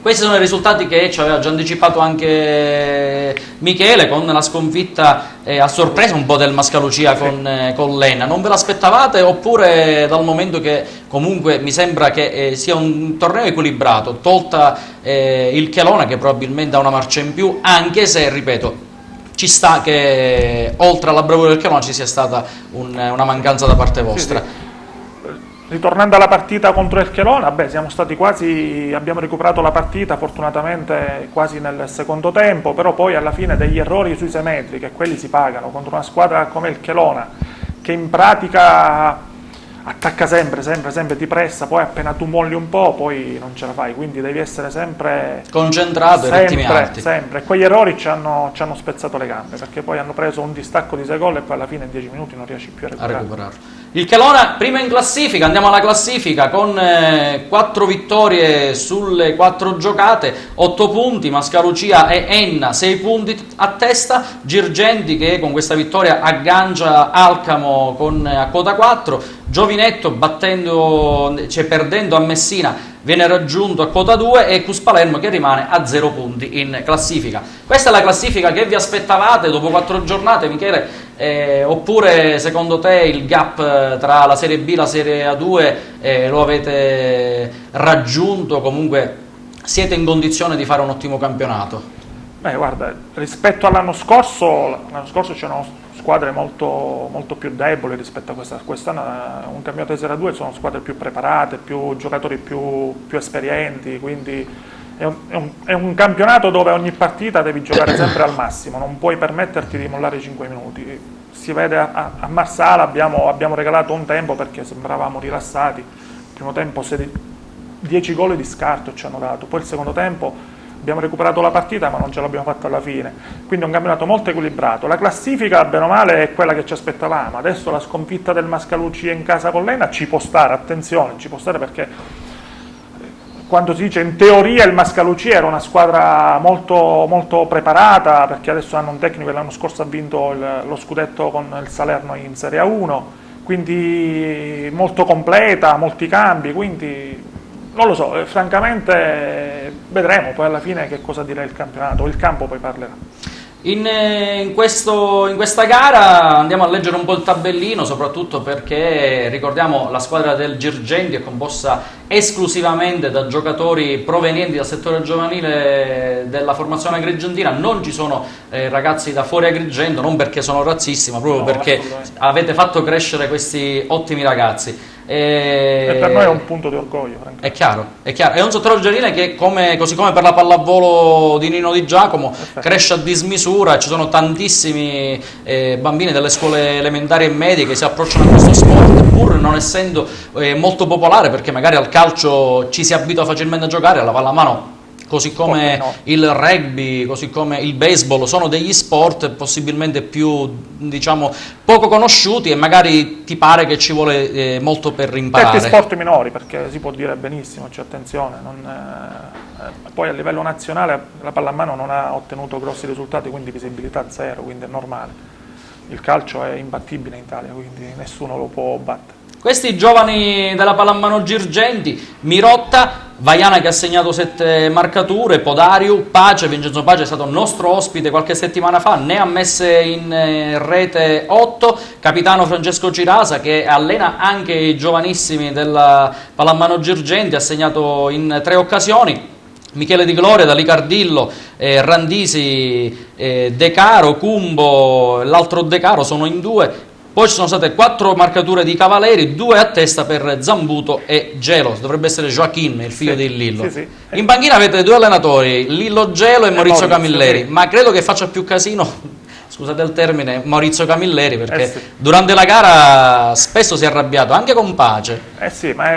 Questi sono i risultati che ci aveva già anticipato anche Michele, con la sconfitta a sorpresa un po' del Mascalucia con l'Enna. Non ve l'aspettavate, oppure, dal momento che comunque mi sembra che sia un torneo equilibrato, tolta il Chelona che probabilmente ha una marcia in più, anche se, ripeto, ci sta che oltre alla bravura del Chelona ci sia stata una mancanza da parte vostra. Sì. Ritornando alla partita contro il Chelona, siamo stati abbiamo recuperato la partita fortunatamente quasi nel secondo tempo, però poi alla fine degli errori sui 6 metri, che quelli si pagano, contro una squadra come il Chelona, che in pratica attacca sempre, ti pressa, poi appena tu molli un po' poi non ce la fai, quindi devi essere sempre concentrato e ritmi alti. Sempre. E quegli errori ci hanno spezzato le gambe, perché poi hanno preso un distacco di 6 gol e poi alla fine in 10 minuti non riesci più a recuperarlo. Il Chelona prima in classifica, andiamo alla classifica con 4 vittorie sulle 4 giocate, 8 punti, Mascalucia e Enna 6 punti a testa, Girgenti che con questa vittoria aggancia Alcamo a quota 4, Giovinetto perdendo a Messina viene raggiunto a quota 2 e Cus Palermo che rimane a 0 punti in classifica. Questa è la classifica che vi aspettavate dopo 4 giornate, Michele? Oppure secondo te il gap tra la Serie B e la Serie A2 lo avete raggiunto, comunque siete in condizione di fare un ottimo campionato? Guarda, rispetto all'anno scorso c'erano squadre molto, molto più deboli rispetto a quest'anno. Un campionato di Serie A2 sono squadre più preparate, più giocatori più esperienti, quindi è un campionato dove ogni partita devi giocare sempre al massimo, non puoi permetterti di mollare 5 minuti. Si vede a Marsala, abbiamo regalato un tempo perché sembravamo rilassati, il primo tempo 10 gol di scarto ci hanno dato, poi il secondo tempo abbiamo recuperato la partita ma non ce l'abbiamo fatta alla fine, quindi è un campionato molto equilibrato. La classifica bene o male è quella che ci aspettavamo, adesso la sconfitta del Mascalucia in casa con l'Enna ci può stare, attenzione, ci può stare perché quando si dice in teoria il Mascalucia era una squadra molto, molto preparata, perché adesso hanno un tecnico che l'anno scorso ha vinto lo scudetto con il Salerno in Serie A1, quindi molto completa, molti cambi, quindi non lo so, francamente vedremo poi alla fine che cosa dirà il campionato, il campo poi parlerà. In questa gara andiamo a leggere un po' il tabellino, soprattutto perché ricordiamo la squadra del Girgenti è composta esclusivamente da giocatori provenienti dal settore giovanile della formazione agrigentina, non ci sono ragazzi da fuori Agrigento, non perché sono razzisti ma proprio perché avete fatto crescere questi ottimi ragazzi. E per noi è un punto di orgoglio, è chiaro, è un settore giovanile che così come per la pallavolo di Nino Di Giacomo cresce a dismisura, ci sono tantissimi bambini delle scuole elementari e medie che si approcciano a questo sport pur non essendo molto popolare, perché magari al calcio ci si abitua facilmente a giocare, alla pallamano così come il rugby, così come il baseball, sono degli sport possibilmente più, diciamo, poco conosciuti e magari ti pare che ci vuole molto per imparare. Certi sport minori, perché si può dire benissimo, c'è attenzione, poi a livello nazionale la pallamano non ha ottenuto grossi risultati, quindi visibilità zero, quindi è normale. Il calcio è imbattibile in Italia, quindi nessuno lo può battere. Questi giovani della pallamano Girgenti, Mirotta, Vaiana che ha segnato 7 marcature, Podariu, Pace, Vincenzo Pace è stato nostro ospite qualche settimana fa, ne ha messe in rete 8, capitano Francesco Cirasa che allena anche i giovanissimi della pallamano Girgenti, ha segnato in 3 occasioni, Michele Di Gloria, Dalicardillo, Randisi, De Caro, Cumbo, l'altro De Caro sono in 2. Poi ci sono state 4 marcature di Cavaleri, 2 a testa per Zambuto e Gelo, dovrebbe essere Joaquin, il figlio di Lillo. Sì. In panchina avete 2 allenatori, Lillo Gelo e Maurizio Camilleri, ma credo che faccia più casino, scusate il termine, Maurizio Camilleri, perché durante la gara spesso si è arrabbiato, anche con Pace. Sì, ma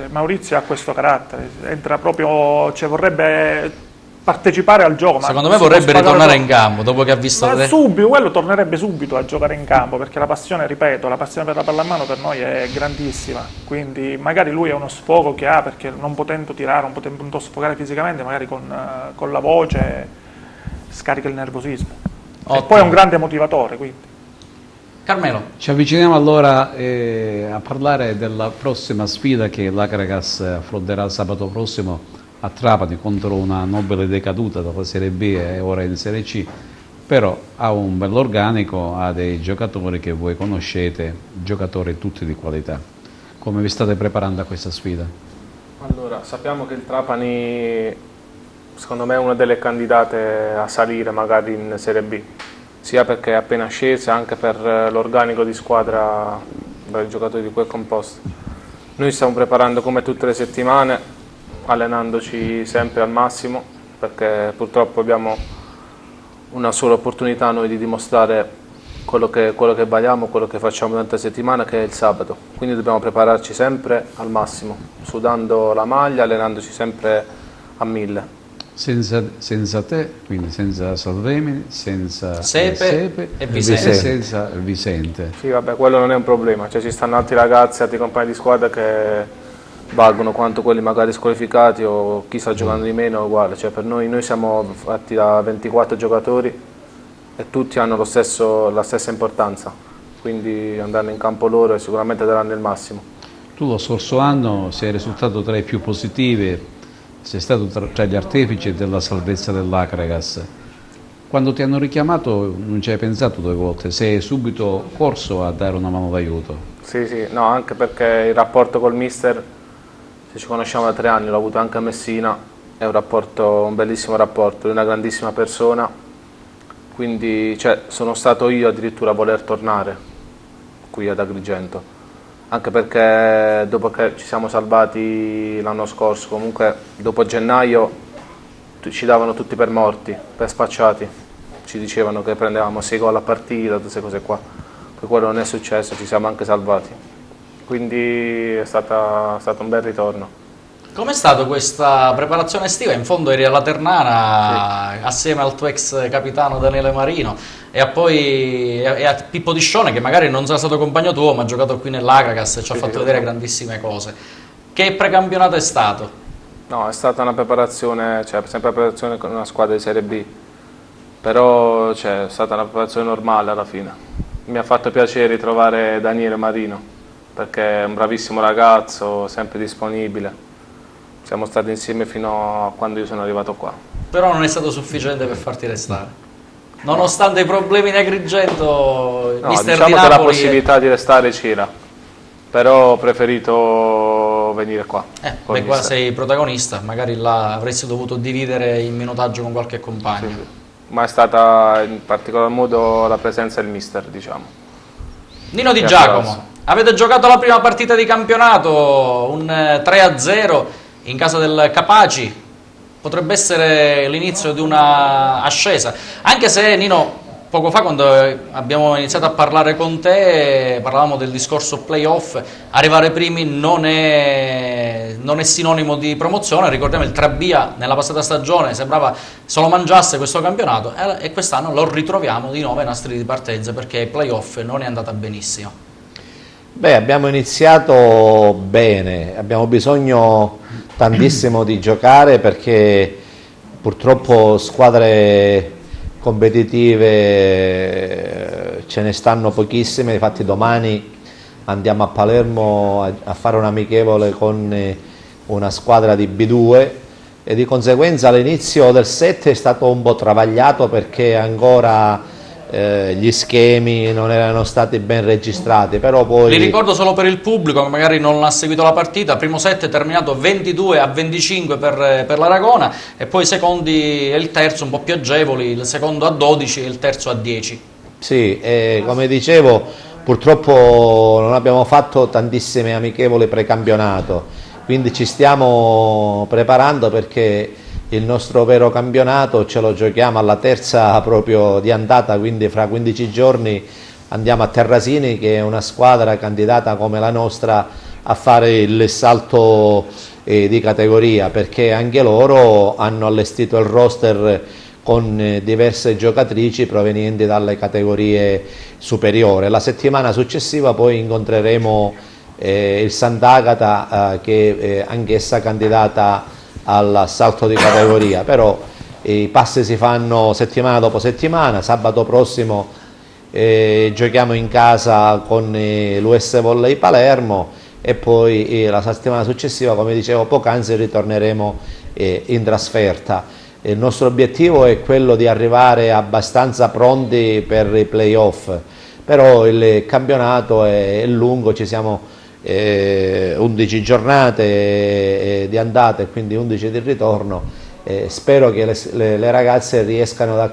Maurizio ha questo carattere, entra proprio, vorrebbe partecipare al gioco. Secondo me vorrebbe ritornare in campo dopo che ha visto subito, quello tornerebbe subito a giocare in campo, perché la passione, ripeto, la passione per la pallamano per noi è grandissima, quindi magari lui è uno sfogo che ha, perché non potendo tirare, non potendo sfogare fisicamente, magari con la voce scarica il nervosismo. Ottimo. E poi è un grande motivatore, quindi. Carmelo. Ci avviciniamo allora a parlare della prossima sfida che l'Acragas affronterà sabato prossimo a Trapani contro una Nobile decaduta dalla Serie B e ora in Serie C, però ha un bell'organico, ha dei giocatori che voi conoscete, giocatori tutti di qualità. Come vi state preparando a questa sfida? Allora, sappiamo che il Trapani secondo me è una delle candidate a salire magari in Serie B, sia perché è appena scesa, anche per l'organico di squadra, per i giocatori di cui è composto. Noi stiamo preparando come tutte le settimane, allenandoci sempre al massimo, perché purtroppo abbiamo una sola opportunità noi di dimostrare quello che valiamo, quello che facciamo durante la settimana, che è il sabato. Quindi dobbiamo prepararci sempre al massimo, sudando la maglia, allenandoci sempre a 1000. Senza te, quindi senza Salvemini, senza Sepe e Visente. E senza Visente. Sì, vabbè, quello non è un problema, cioè ci stanno altri ragazzi, altri compagni di squadra che valgono quanto quelli magari squalificati o chi sta giocando di meno, è uguale. Cioè per noi siamo fatti da 24 giocatori e tutti hanno la stessa importanza, quindi andando in campo loro sicuramente daranno il massimo. Tu lo scorso anno sei risultato tra i più positivi, sei stato tra gli artefici della salvezza dell'Akragas. Quando ti hanno richiamato non ci hai pensato 2 volte, sei subito corso a dare una mano d'aiuto. Sì, no, anche perché il rapporto col mister, se ci conosciamo da 3 anni, l'ho avuto anche a Messina, è un bellissimo rapporto, è una grandissima persona, quindi sono stato io addirittura a voler tornare qui ad Agrigento. Anche perché dopo che ci siamo salvati l'anno scorso, comunque dopo gennaio ci davano tutti per morti, per spacciati, ci dicevano che prendevamo 6 gol a partita, tutte queste cose qua, poi quello non è successo, ci siamo anche salvati, quindi è stato un bel ritorno. Com'è stata questa preparazione estiva? In fondo eri alla Ternana, sì, assieme al tuo ex capitano Daniele Marino e a Pippo Discione, che magari non sarà stato compagno tuo ma ha giocato qui nell'Akragas e ci ha fatto vedere grandissime cose. Che precampionato è stato? No, è stata una preparazione, sempre preparazione con una squadra di Serie B, però è stata una preparazione normale alla fine. Mi ha fatto piacere ritrovare Daniele Marino, perché è un bravissimo ragazzo, sempre disponibile. Siamo stati insieme fino a quando io sono arrivato qua. Però non è stato sufficiente per farti restare. Nonostante i problemi in Agrigento, il mister diciamo di che Napoli... la possibilità di restare c'era, però ho preferito venire qua. Qua sei protagonista, magari là avresti dovuto dividere il minutaggio con qualche compagno. Sì. Ma è stata in particolar modo la presenza del mister, diciamo. Nino Di Giacomo, avete giocato la prima partita di campionato, un 3-0 in casa del Capaci. Potrebbe essere l'inizio di una ascesa, anche se Nino, poco fa quando abbiamo iniziato a parlare con te, parlavamo del discorso playoff, arrivare primi non è sinonimo di promozione. Ricordiamo il Trabia nella passata stagione sembrava se lo mangiasse questo campionato e quest'anno lo ritroviamo di nuovo ai nastri di partenza perché ai playoff non è andata benissimo. Beh, abbiamo iniziato bene, abbiamo bisogno tantissimo di giocare perché purtroppo squadre competitive ce ne stanno pochissime. Infatti domani andiamo a Palermo a fare un amichevole con una squadra di B2 e di conseguenza l'inizio del 7 è stato un po' travagliato perché ancora gli schemi non erano stati ben registrati, però poi... Li ricordo solo per il pubblico che magari non ha seguito la partita: primo set è terminato 22-25 per l'Aragona e poi i secondi e il terzo un po' più agevoli, il secondo a 12 e il terzo a 10. Sì, come dicevo purtroppo non abbiamo fatto tantissime amichevoli precampionato, quindi ci stiamo preparando perché il nostro vero campionato ce lo giochiamo alla terza proprio di andata, quindi fra 15 giorni andiamo a Terrasini, che è una squadra candidata come la nostra a fare il salto di categoria, perché anche loro hanno allestito il roster con diverse giocatrici provenienti dalle categorie superiori. La settimana successiva poi incontreremo il Sant'Agata, che è anch'essa candidata al salto di categoria, però i passi si fanno settimana dopo settimana. Sabato prossimo giochiamo in casa con l'US Volley Palermo e poi la settimana successiva, come dicevo poc'anzi, ritorneremo in trasferta. Il nostro obiettivo è quello di arrivare abbastanza pronti per i playoff, però il campionato è lungo, ci siamo 11 giornate di andata e quindi 11 di ritorno. Spero che le ragazze riescano ad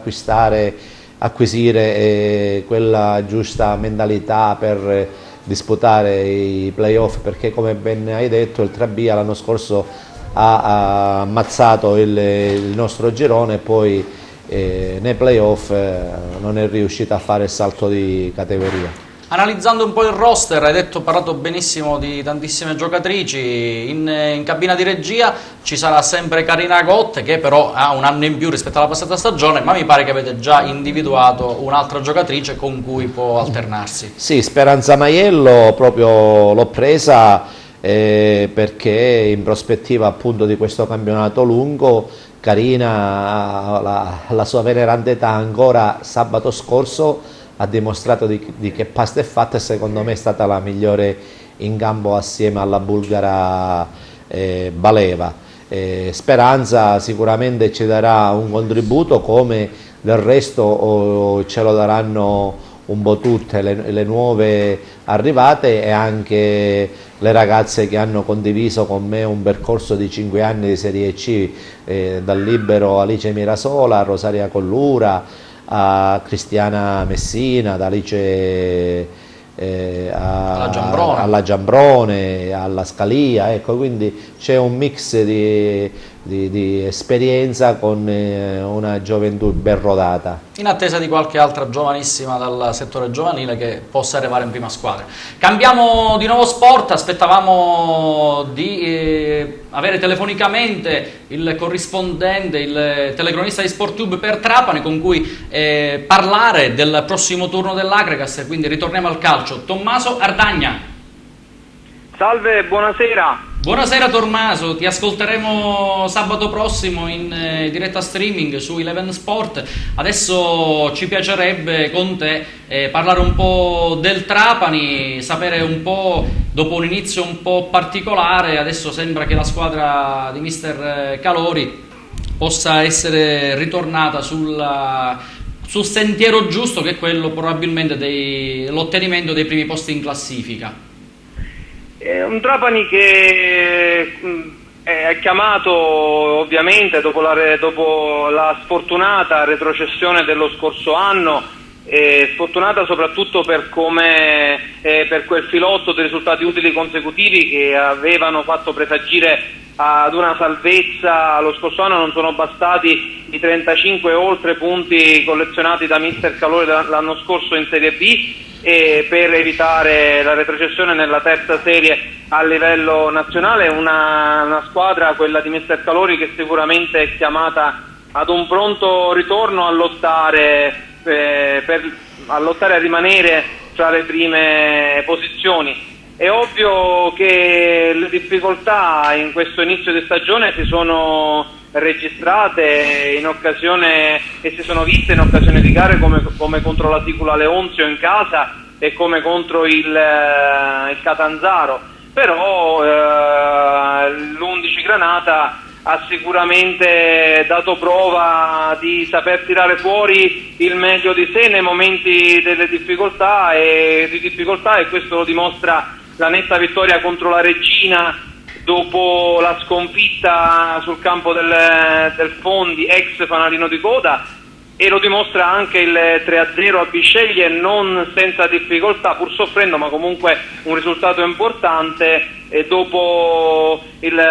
acquisire quella giusta mentalità per disputare i playoff, perché come ben hai detto il Trabia l'anno scorso ha ammazzato il nostro girone e poi nei playoff non è riuscito a fare il salto di categoria. Analizzando un po' il roster, hai parlato benissimo di tantissime giocatrici, in cabina di regia ci sarà sempre Karina Gotte, che però ha un anno in più rispetto alla passata stagione, ma mi pare che avete già individuato un'altra giocatrice con cui può alternarsi. Sì, Speranza Maiello proprio l'ho presa perché in prospettiva appunto di questo campionato lungo Karina la sua veneranda età ancora sabato scorso ha dimostrato di che pasta è fatta e secondo me è stata la migliore in campo assieme alla bulgara Baleva. Speranza sicuramente ci darà un contributo, come del resto ce lo daranno un po' tutte le nuove arrivate e anche le ragazze che hanno condiviso con me un percorso di 5 anni di Serie C, dal libero Alice Mirasola a Rosaria Collura, a Cristiana Messina, da Alice alla Giambrone, alla Scalia, ecco, quindi c'è un mix di esperienza con una gioventù ben rodata. In attesa di qualche altra giovanissima dal settore giovanile che possa arrivare in prima squadra. Cambiamo di nuovo sport, aspettavamo di avere telefonicamente il corrispondente, il telecronista di SportTube per Trapani con cui parlare del prossimo turno dell'Agragas, quindi ritorniamo al calcio. Tommaso Ardagna. Salve, buonasera. Buonasera Tommaso, ti ascolteremo sabato prossimo in diretta streaming su Eleven Sport. Adesso ci piacerebbe con te parlare un po' del Trapani, sapere un po', dopo un inizio un po' particolare, adesso sembra che la squadra di mister Calori possa essere ritornata sul sentiero giusto, che è quello probabilmente dell'ottenimento dei primi posti in classifica. È un Trapani che è chiamato ovviamente dopo la sfortunata retrocessione dello scorso anno, sfortunata soprattutto per quel filotto di risultati utili consecutivi che avevano fatto presagire ad una salvezza. Lo scorso anno non sono bastati i 35 oltre punti collezionati da mister Calori l'anno scorso in Serie B per evitare la retrocessione nella terza serie a livello nazionale. Una squadra, quella di mister Calori, che sicuramente è chiamata ad un pronto ritorno a lottare a rimanere tra le prime posizioni. È ovvio che le difficoltà in questo inizio di stagione si sono registrate in occasione e si sono viste in occasione di gare come contro la Sicula Leonzio in casa e come contro il Catanzaro, però l'11 Granata ha sicuramente dato prova di saper tirare fuori il meglio di sé nei momenti delle difficoltà e questo lo dimostra la netta vittoria contro la Regina dopo la sconfitta sul campo del Fondi, ex fanalino di coda, e lo dimostra anche il 3-0 a Bisceglie, non senza difficoltà, pur soffrendo, ma comunque un risultato importante, e dopo il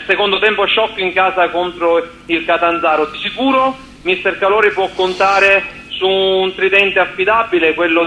secondo tempo shock in casa contro il Catanzaro. Di sicuro mister Calori può contare su un tridente affidabile, quello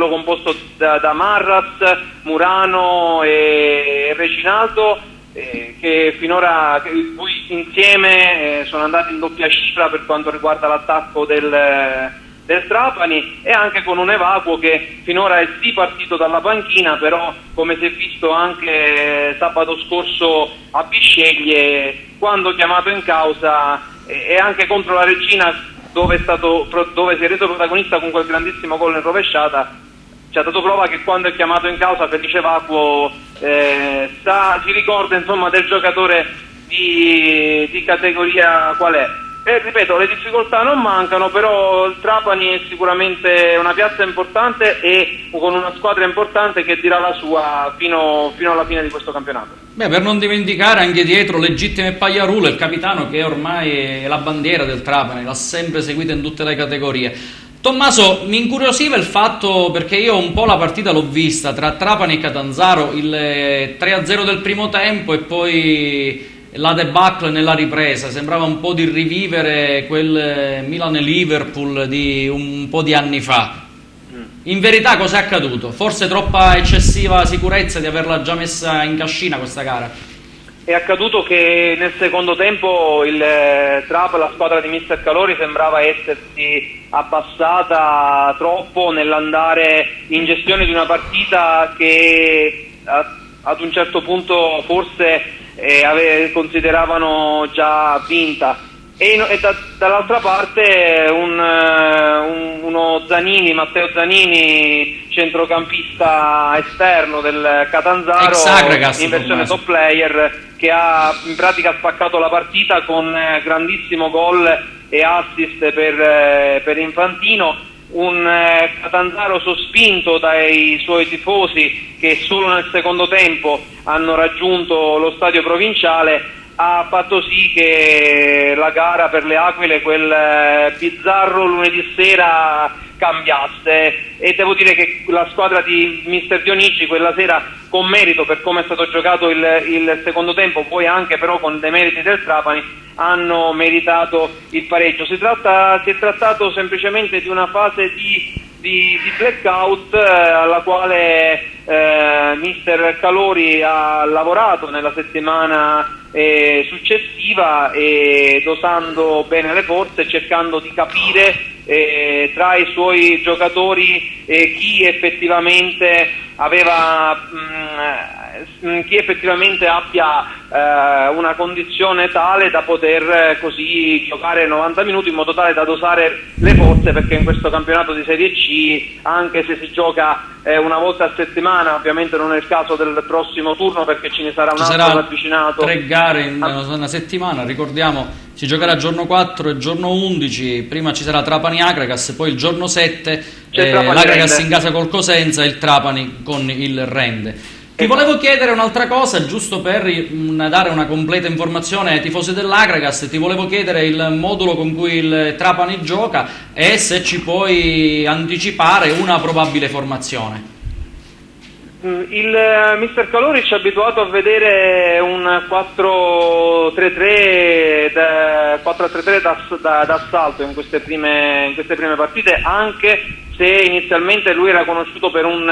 composto da Marras, Murano e Reginaldo, che finora cui insieme sono andati in doppia cifra per quanto riguarda l'attacco del Trapani, e anche con un Evacuo che finora è sì partito dalla panchina, però come si è visto anche sabato scorso a Bisceglie, quando chiamato in causa, e anche contro la Regina dove si è reso protagonista con quel grandissimo gol in rovesciata, ci ha dato prova che quando è chiamato in causa Felice Vacuo si ricorda insomma del giocatore di categoria qual è. E ripeto, le difficoltà non mancano, però il Trapani è sicuramente una piazza importante e con una squadra importante che dirà la sua fino alla fine di questo campionato. Beh, per non dimenticare anche dietro Legittime Pagliarulo, il capitano che ormai è la bandiera del Trapani, l'ha sempre seguita in tutte le categorie. Tommaso, mi incuriosiva il fatto, perché io un po' la partita l'ho vista tra Trapani e Catanzaro, il 3-0 del primo tempo e poi la debacle nella ripresa, sembrava un po' di rivivere quel Milan-Liverpool di un po' di anni fa. In verità cos'è accaduto? Forse troppa eccessiva sicurezza di averla già messa in cascina questa gara? È accaduto che nel secondo tempo la squadra di Mister Calori, sembrava essersi abbassata troppo nell'andare in gestione di una partita che ad un certo punto forse consideravano già vinta, e dall'altra parte uno Zanini, Matteo Zanini, centrocampista esterno del Catanzaro, in versione top player, che ha in pratica spaccato la partita con grandissimo gol e assist per Infantino. Un Catanzaro sospinto dai suoi tifosi, che solo nel secondo tempo hanno raggiunto lo stadio provinciale, ha fatto sì che la gara per le Aquile, quel bizzarro lunedì sera, cambiasse, e devo dire che la squadra di Mister Dionigi quella sera, con merito per come è stato giocato il secondo tempo, poi anche però con dei meriti del Trapani, hanno meritato il pareggio. Si è trattato semplicemente di una fase di blackout alla quale Mister Calori ha lavorato nella settimana successiva, dosando bene le forze, cercando di capire tra i suoi giocatori chi effettivamente abbia una condizione tale da poter così giocare 90 minuti, in modo tale da dosare le forze, perché in questo campionato di Serie C, anche se si gioca una volta a settimana, ovviamente non è il caso del prossimo turno, perché ce ne sarà un altro ravvicinato. 3 gare in una settimana, ricordiamo, si giocherà giorno 4 e giorno 11, prima ci sarà Trapani Akragas, poi il giorno 7 l'Akragas in casa col Cosenza e il Trapani con il Rende. Ti volevo chiedere un'altra cosa, giusto per dare una completa informazione ai tifosi dell'Akragas. Ti volevo chiedere il modulo con cui il Trapani gioca e se ci puoi anticipare una probabile formazione. Il Mister Calori ci ha abituato a vedere un 4-3-3 d'assalto in queste prime partite, anche se inizialmente lui era conosciuto per un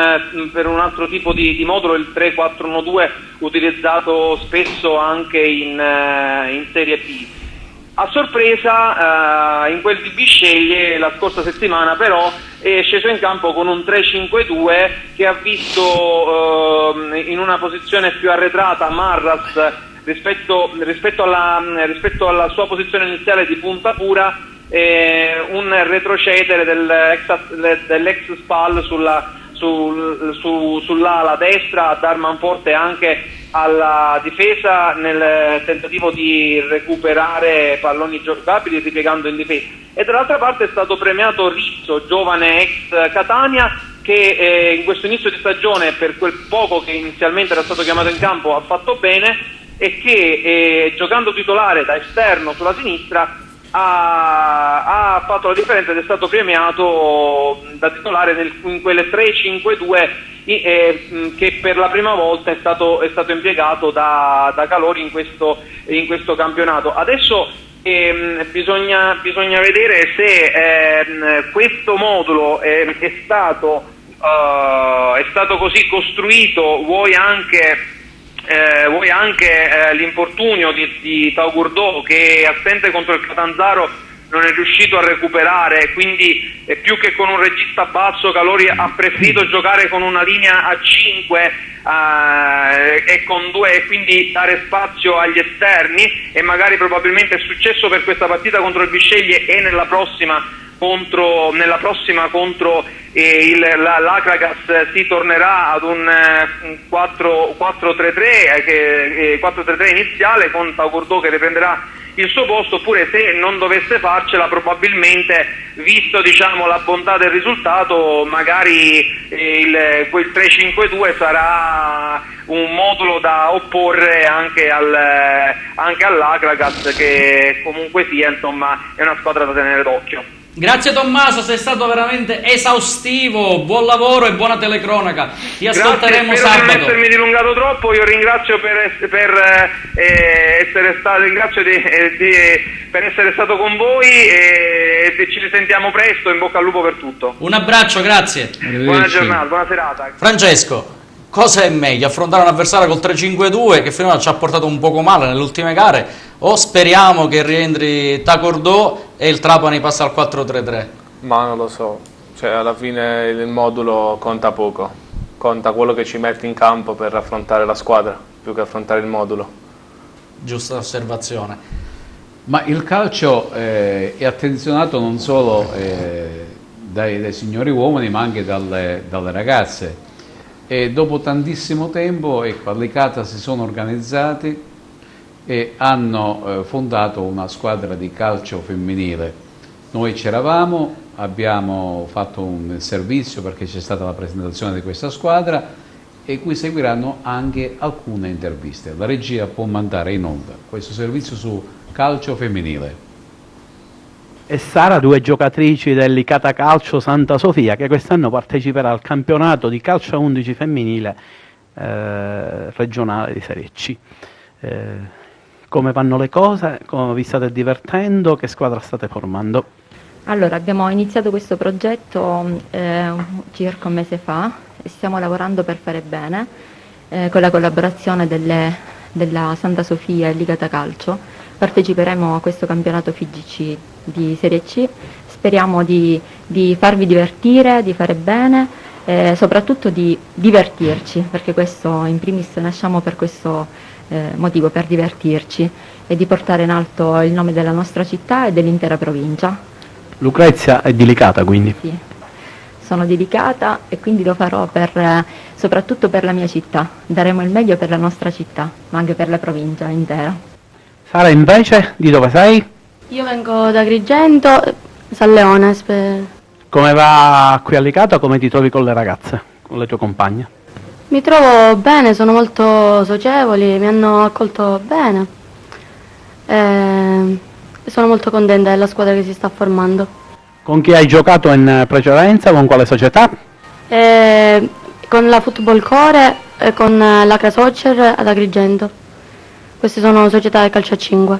altro tipo di modulo, il 3-4-1-2, utilizzato spesso anche in Serie B. A sorpresa in quel di Bisceglie la scorsa settimana però è sceso in campo con un 3-5-2 che ha visto in una posizione più arretrata Marras rispetto alla sua posizione iniziale di punta pura, un retrocedere dell'ex Spal sull'ala destra, a dar manforte anche alla difesa nel tentativo di recuperare palloni giocabili ripiegando in difesa. E dall'altra parte è stato premiato Rizzo, giovane ex Catania, che in questo inizio di stagione, per quel poco che inizialmente era stato chiamato in campo, ha fatto bene, e che giocando titolare da esterno sulla sinistra ha fatto la differenza ed è stato premiato da titolare in quelle 3-5-2 che per la prima volta è stato impiegato da Calori in questo campionato. Adesso bisogna vedere se questo modulo è stato così costruito, vuoi anche l'infortunio di Taugurdò, che è assente contro il Catanzaro, non è riuscito a recuperare, quindi più che con un regista basso Calori ha preferito giocare con una linea a 5 e con 2, e quindi dare spazio agli esterni, e magari probabilmente è successo per questa partita contro il Bisceglie e nella prossima contro l'Akragas si tornerà ad un 4-3-3 iniziale, con Taugurdò che riprenderà il suo posto, oppure se non dovesse farcela, probabilmente, visto la bontà del risultato, magari quel 3-5-2 sarà un modulo da opporre anche all'Akragas, che comunque sia, insomma, è una squadra da tenere d'occhio. Grazie Tommaso, sei stato veramente esaustivo, buon lavoro e buona telecronaca. Ti ascolteremo sabato. Per non essermi dilungato troppo, io ringrazio per essere stato con voi e ci risentiamo presto, in bocca al lupo per tutto. Un abbraccio, grazie. Buona giornata, buona serata. Francesco, cosa è meglio? Affrontare un avversario col 3-5-2 che finora ci ha portato un poco male nelle ultime gare, o speriamo che rientri Tacordò e il Trapani passa al 4-3-3? Ma non lo so, cioè alla fine il modulo conta poco, conta quello che ci metti in campo per affrontare la squadra, più che affrontare il modulo. Giusta osservazione. Ma il calcio è attenzionato non solo dai signori uomini ma anche dalle ragazze, e dopo tantissimo tempo Licata si sono organizzati e hanno fondato una squadra di calcio femminile. Noi c'eravamo, abbiamo fatto un servizio perché c'è stata la presentazione di questa squadra e qui seguiranno anche alcune interviste. La regia può mandare in onda questo servizio su calcio femminile. E Sara, 2 giocatrici del Licata Calcio Santa Sofia, che quest'anno parteciperà al campionato di calcio a 11 femminile regionale di Serie C. Come vanno le cose? Come vi state divertendo? Che squadra state formando? Allora, abbiamo iniziato questo progetto circa un mese fa e stiamo lavorando per fare bene con la collaborazione della Santa Sofia e Licata Calcio. Parteciperemo a questo campionato FIGC di Serie C, speriamo di farvi divertire, di fare bene, soprattutto di divertirci, perché questo in primis nasciamo per questo motivo, per divertirci e di portare in alto il nome della nostra città e dell'intera provincia. Lucrezia è di Licata, quindi? Sì, sono dedicata e quindi lo farò soprattutto per la mia città. Daremo il meglio per la nostra città, ma anche per la provincia intera. Sara, invece, di dove sei? Io vengo da Agrigento, San Leone. Come va qui a Licata? Come ti trovi con le ragazze, con le tue compagne? Mi trovo bene, sono molto socievoli, mi hanno accolto bene. Sono molto contenta della squadra che si sta formando. Con chi hai giocato in precedenza? Con quale società? Con la Football Core e con l'Acra Soccer ad Agrigento. Queste sono società del calcio a 5.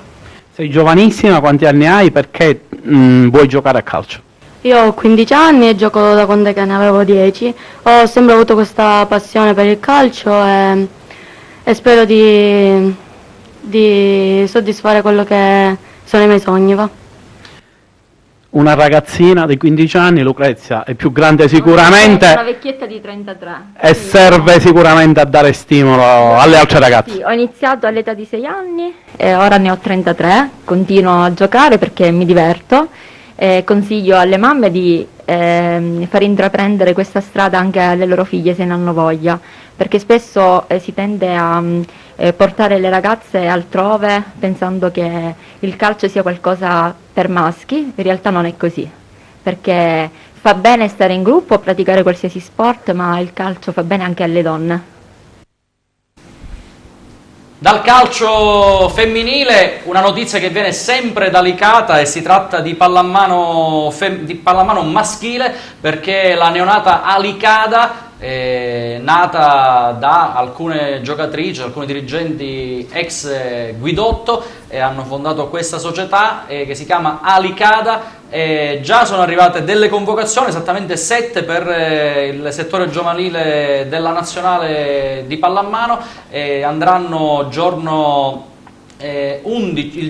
Sei giovanissima, quanti anni hai? Perché vuoi giocare a calcio? Io ho 15 anni e gioco da quando ne avevo 10. Ho sempre avuto questa passione per il calcio e spero di soddisfare quello che sono i miei sogni. Va. Una ragazzina di 15 anni, Lucrezia, è più grande sicuramente. Una vecchietta di 33. E serve sicuramente a dare stimolo alle altre ragazze. Sì, ho iniziato all'età di 6 anni e ora ne ho 33, continuo a giocare perché mi diverto. Consiglio alle mamme di far intraprendere questa strada anche alle loro figlie se ne hanno voglia, perché spesso si tende a portare le ragazze altrove pensando che il calcio sia qualcosa per maschi. In realtà non è così, perché fa bene stare in gruppo, praticare qualsiasi sport, ma il calcio fa bene anche alle donne. Dal calcio femminile una notizia che viene sempre da Licata e si tratta di pallamano maschile, perché la neonata Alicada nata da alcune giocatrici, alcuni dirigenti ex Guidotto, hanno fondato questa società che si chiama Alicada. Già sono arrivate delle convocazioni, esattamente 7 per il settore giovanile della nazionale di pallamano, andranno il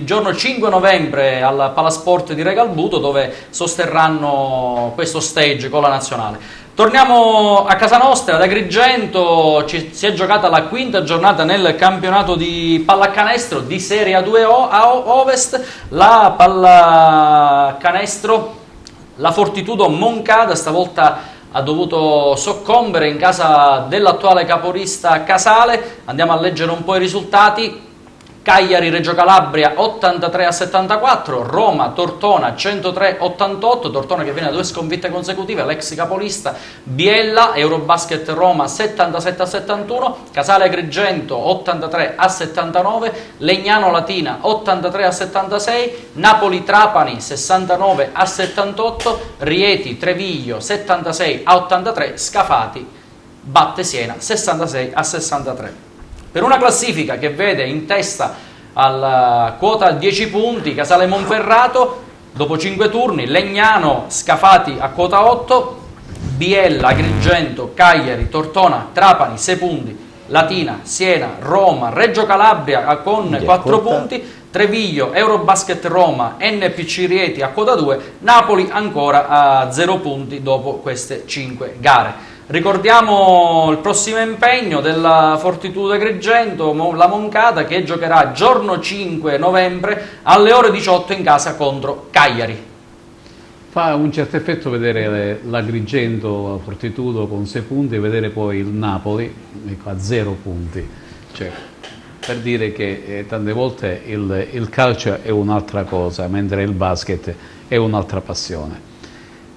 giorno 5 novembre al Palasport di Regalbuto, dove sosterranno questo stage con la nazionale. Torniamo a casa nostra, ad Agrigento. Si è giocata la 5ª giornata nel campionato di pallacanestro di Serie A2 a Ovest. La pallacanestro, la Fortitudo Moncada, stavolta ha dovuto soccombere in casa dell'attuale capolista Casale. Andiamo a leggere un po' i risultati. Cagliari-Reggio Calabria 83-74, Roma-Tortona 103-88, Tortona che viene da 2 sconfitte consecutive, l'ex capolista. Biella, Eurobasket Roma 77-71, Casale-Agrigento 83-79, Legnano-Latina 83-76, Napoli-Trapani 69-78, Rieti-Treviglio 76-83, Scafati batte Siena 66-63. Per una classifica che vede in testa alla quota 10 punti Casale Monferrato, dopo 5 turni, Legnano, Scafati a quota 8, Biella, Agrigento, Cagliari, Tortona, Trapani 6 punti, Latina, Siena, Roma, Reggio Calabria con 4 punti, Treviglio, Eurobasket Roma, NPC Rieti a quota 2, Napoli ancora a 0 punti dopo queste 5 gare. Ricordiamo il prossimo impegno della Fortitudo Agrigento, la Moncada, che giocherà giorno 5 novembre alle ore 18 in casa contro Cagliari. Fa un certo effetto vedere l'Agrigento, la Fortitudo con 6 punti e vedere poi il Napoli a 0 punti. Cioè, per dire che tante volte il calcio è un'altra cosa, mentre il basket è un'altra passione.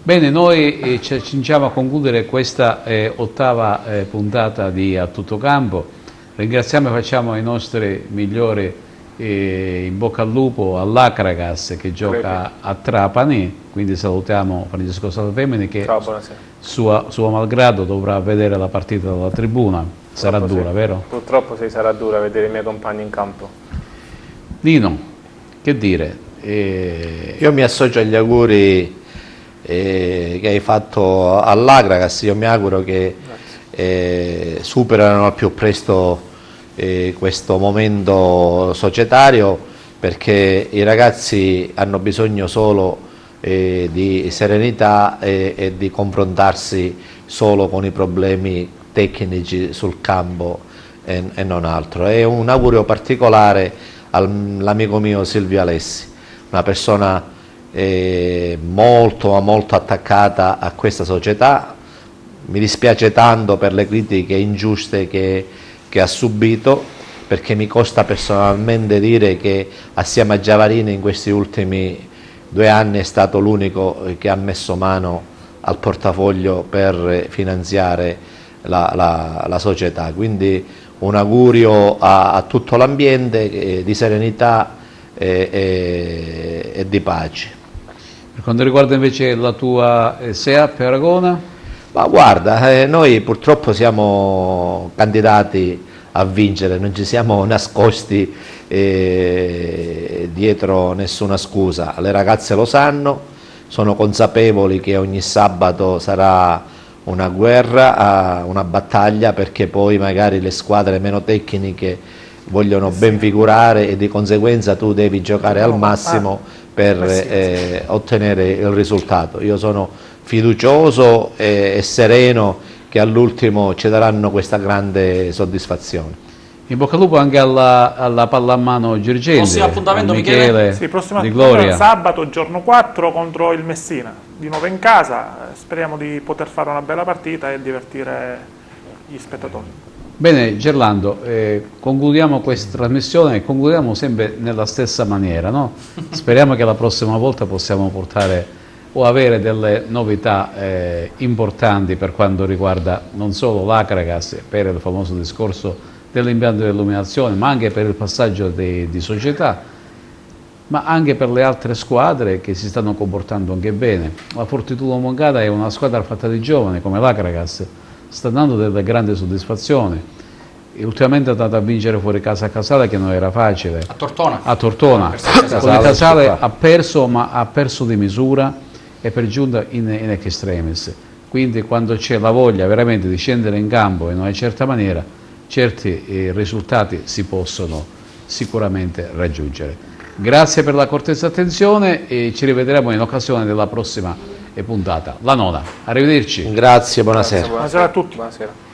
Bene, noi ci accingiamo a concludere questa 8ª puntata di A Tutto Campo. Ringraziamo e facciamo i nostri migliori in bocca al lupo all'Acragas che gioca a Trapani, quindi salutiamo Francesco Salvemini che suo malgrado dovrà vedere la partita dalla tribuna. Sarà dura, vero? Purtroppo sì, sarà dura vedere i miei compagni in campo. Nino, che dire? Io mi associo agli auguri che hai fatto all'Acragas. Io mi auguro che superano al più presto questo momento societario, perché i ragazzi hanno bisogno solo di serenità e di confrontarsi solo con i problemi tecnici sul campo e non altro. E un augurio particolare all'amico mio Silvio Alessi, una persona molto attaccata a questa società. Mi dispiace tanto per le critiche ingiuste che ha subito, perché mi costa personalmente dire che assieme a Giavarini in questi ultimi 2 anni è stato l'unico che ha messo mano al portafoglio per finanziare la società. Quindi un augurio a tutto l'ambiente di serenità e di pace. Per quanto riguarda invece la tua SEAP Aragona? Ma guarda, noi purtroppo siamo candidati a vincere, non ci siamo nascosti dietro nessuna scusa. Le ragazze lo sanno, sono consapevoli che ogni sabato sarà una guerra, una battaglia, perché poi magari le squadre meno tecniche vogliono ben figurare e di conseguenza tu devi giocare al massimo per ottenere il risultato. Io sono fiducioso e sereno che all'ultimo ci daranno questa grande soddisfazione. In bocca al lupo anche alla pallamano girgente. Prossimo appuntamento, Michele sì, prossimo di Gloria. Sabato, giorno 4 contro il Messina, di nuovo in casa. Speriamo di poter fare una bella partita e divertire gli spettatori. Bene, Gerlando, concludiamo questa trasmissione e concludiamo sempre nella stessa maniera, no? Speriamo che la prossima volta possiamo portare o avere delle novità importanti per quanto riguarda non solo l'Acragas per il famoso discorso dell'impianto di illuminazione, ma anche per il passaggio di società, ma anche per le altre squadre che si stanno comportando anche bene. La Fortitudo Moncada è una squadra fatta di giovani come l'Acragas, sta dando delle grandi soddisfazioni. E ultimamente è andato a vincere fuori casa a Casale, che non era facile. A Tortona. A Tortona. Con il Casale ha perso, ma ha perso di misura e per giunta in extremis. Quindi quando c'è la voglia veramente di scendere in campo in una certa maniera, certi risultati si possono sicuramente raggiungere. Grazie per la cortesa attenzione e ci rivedremo in occasione della prossima puntata, la 9ª. Arrivederci. Grazie, buonasera. Buonasera a tutti. Buonasera.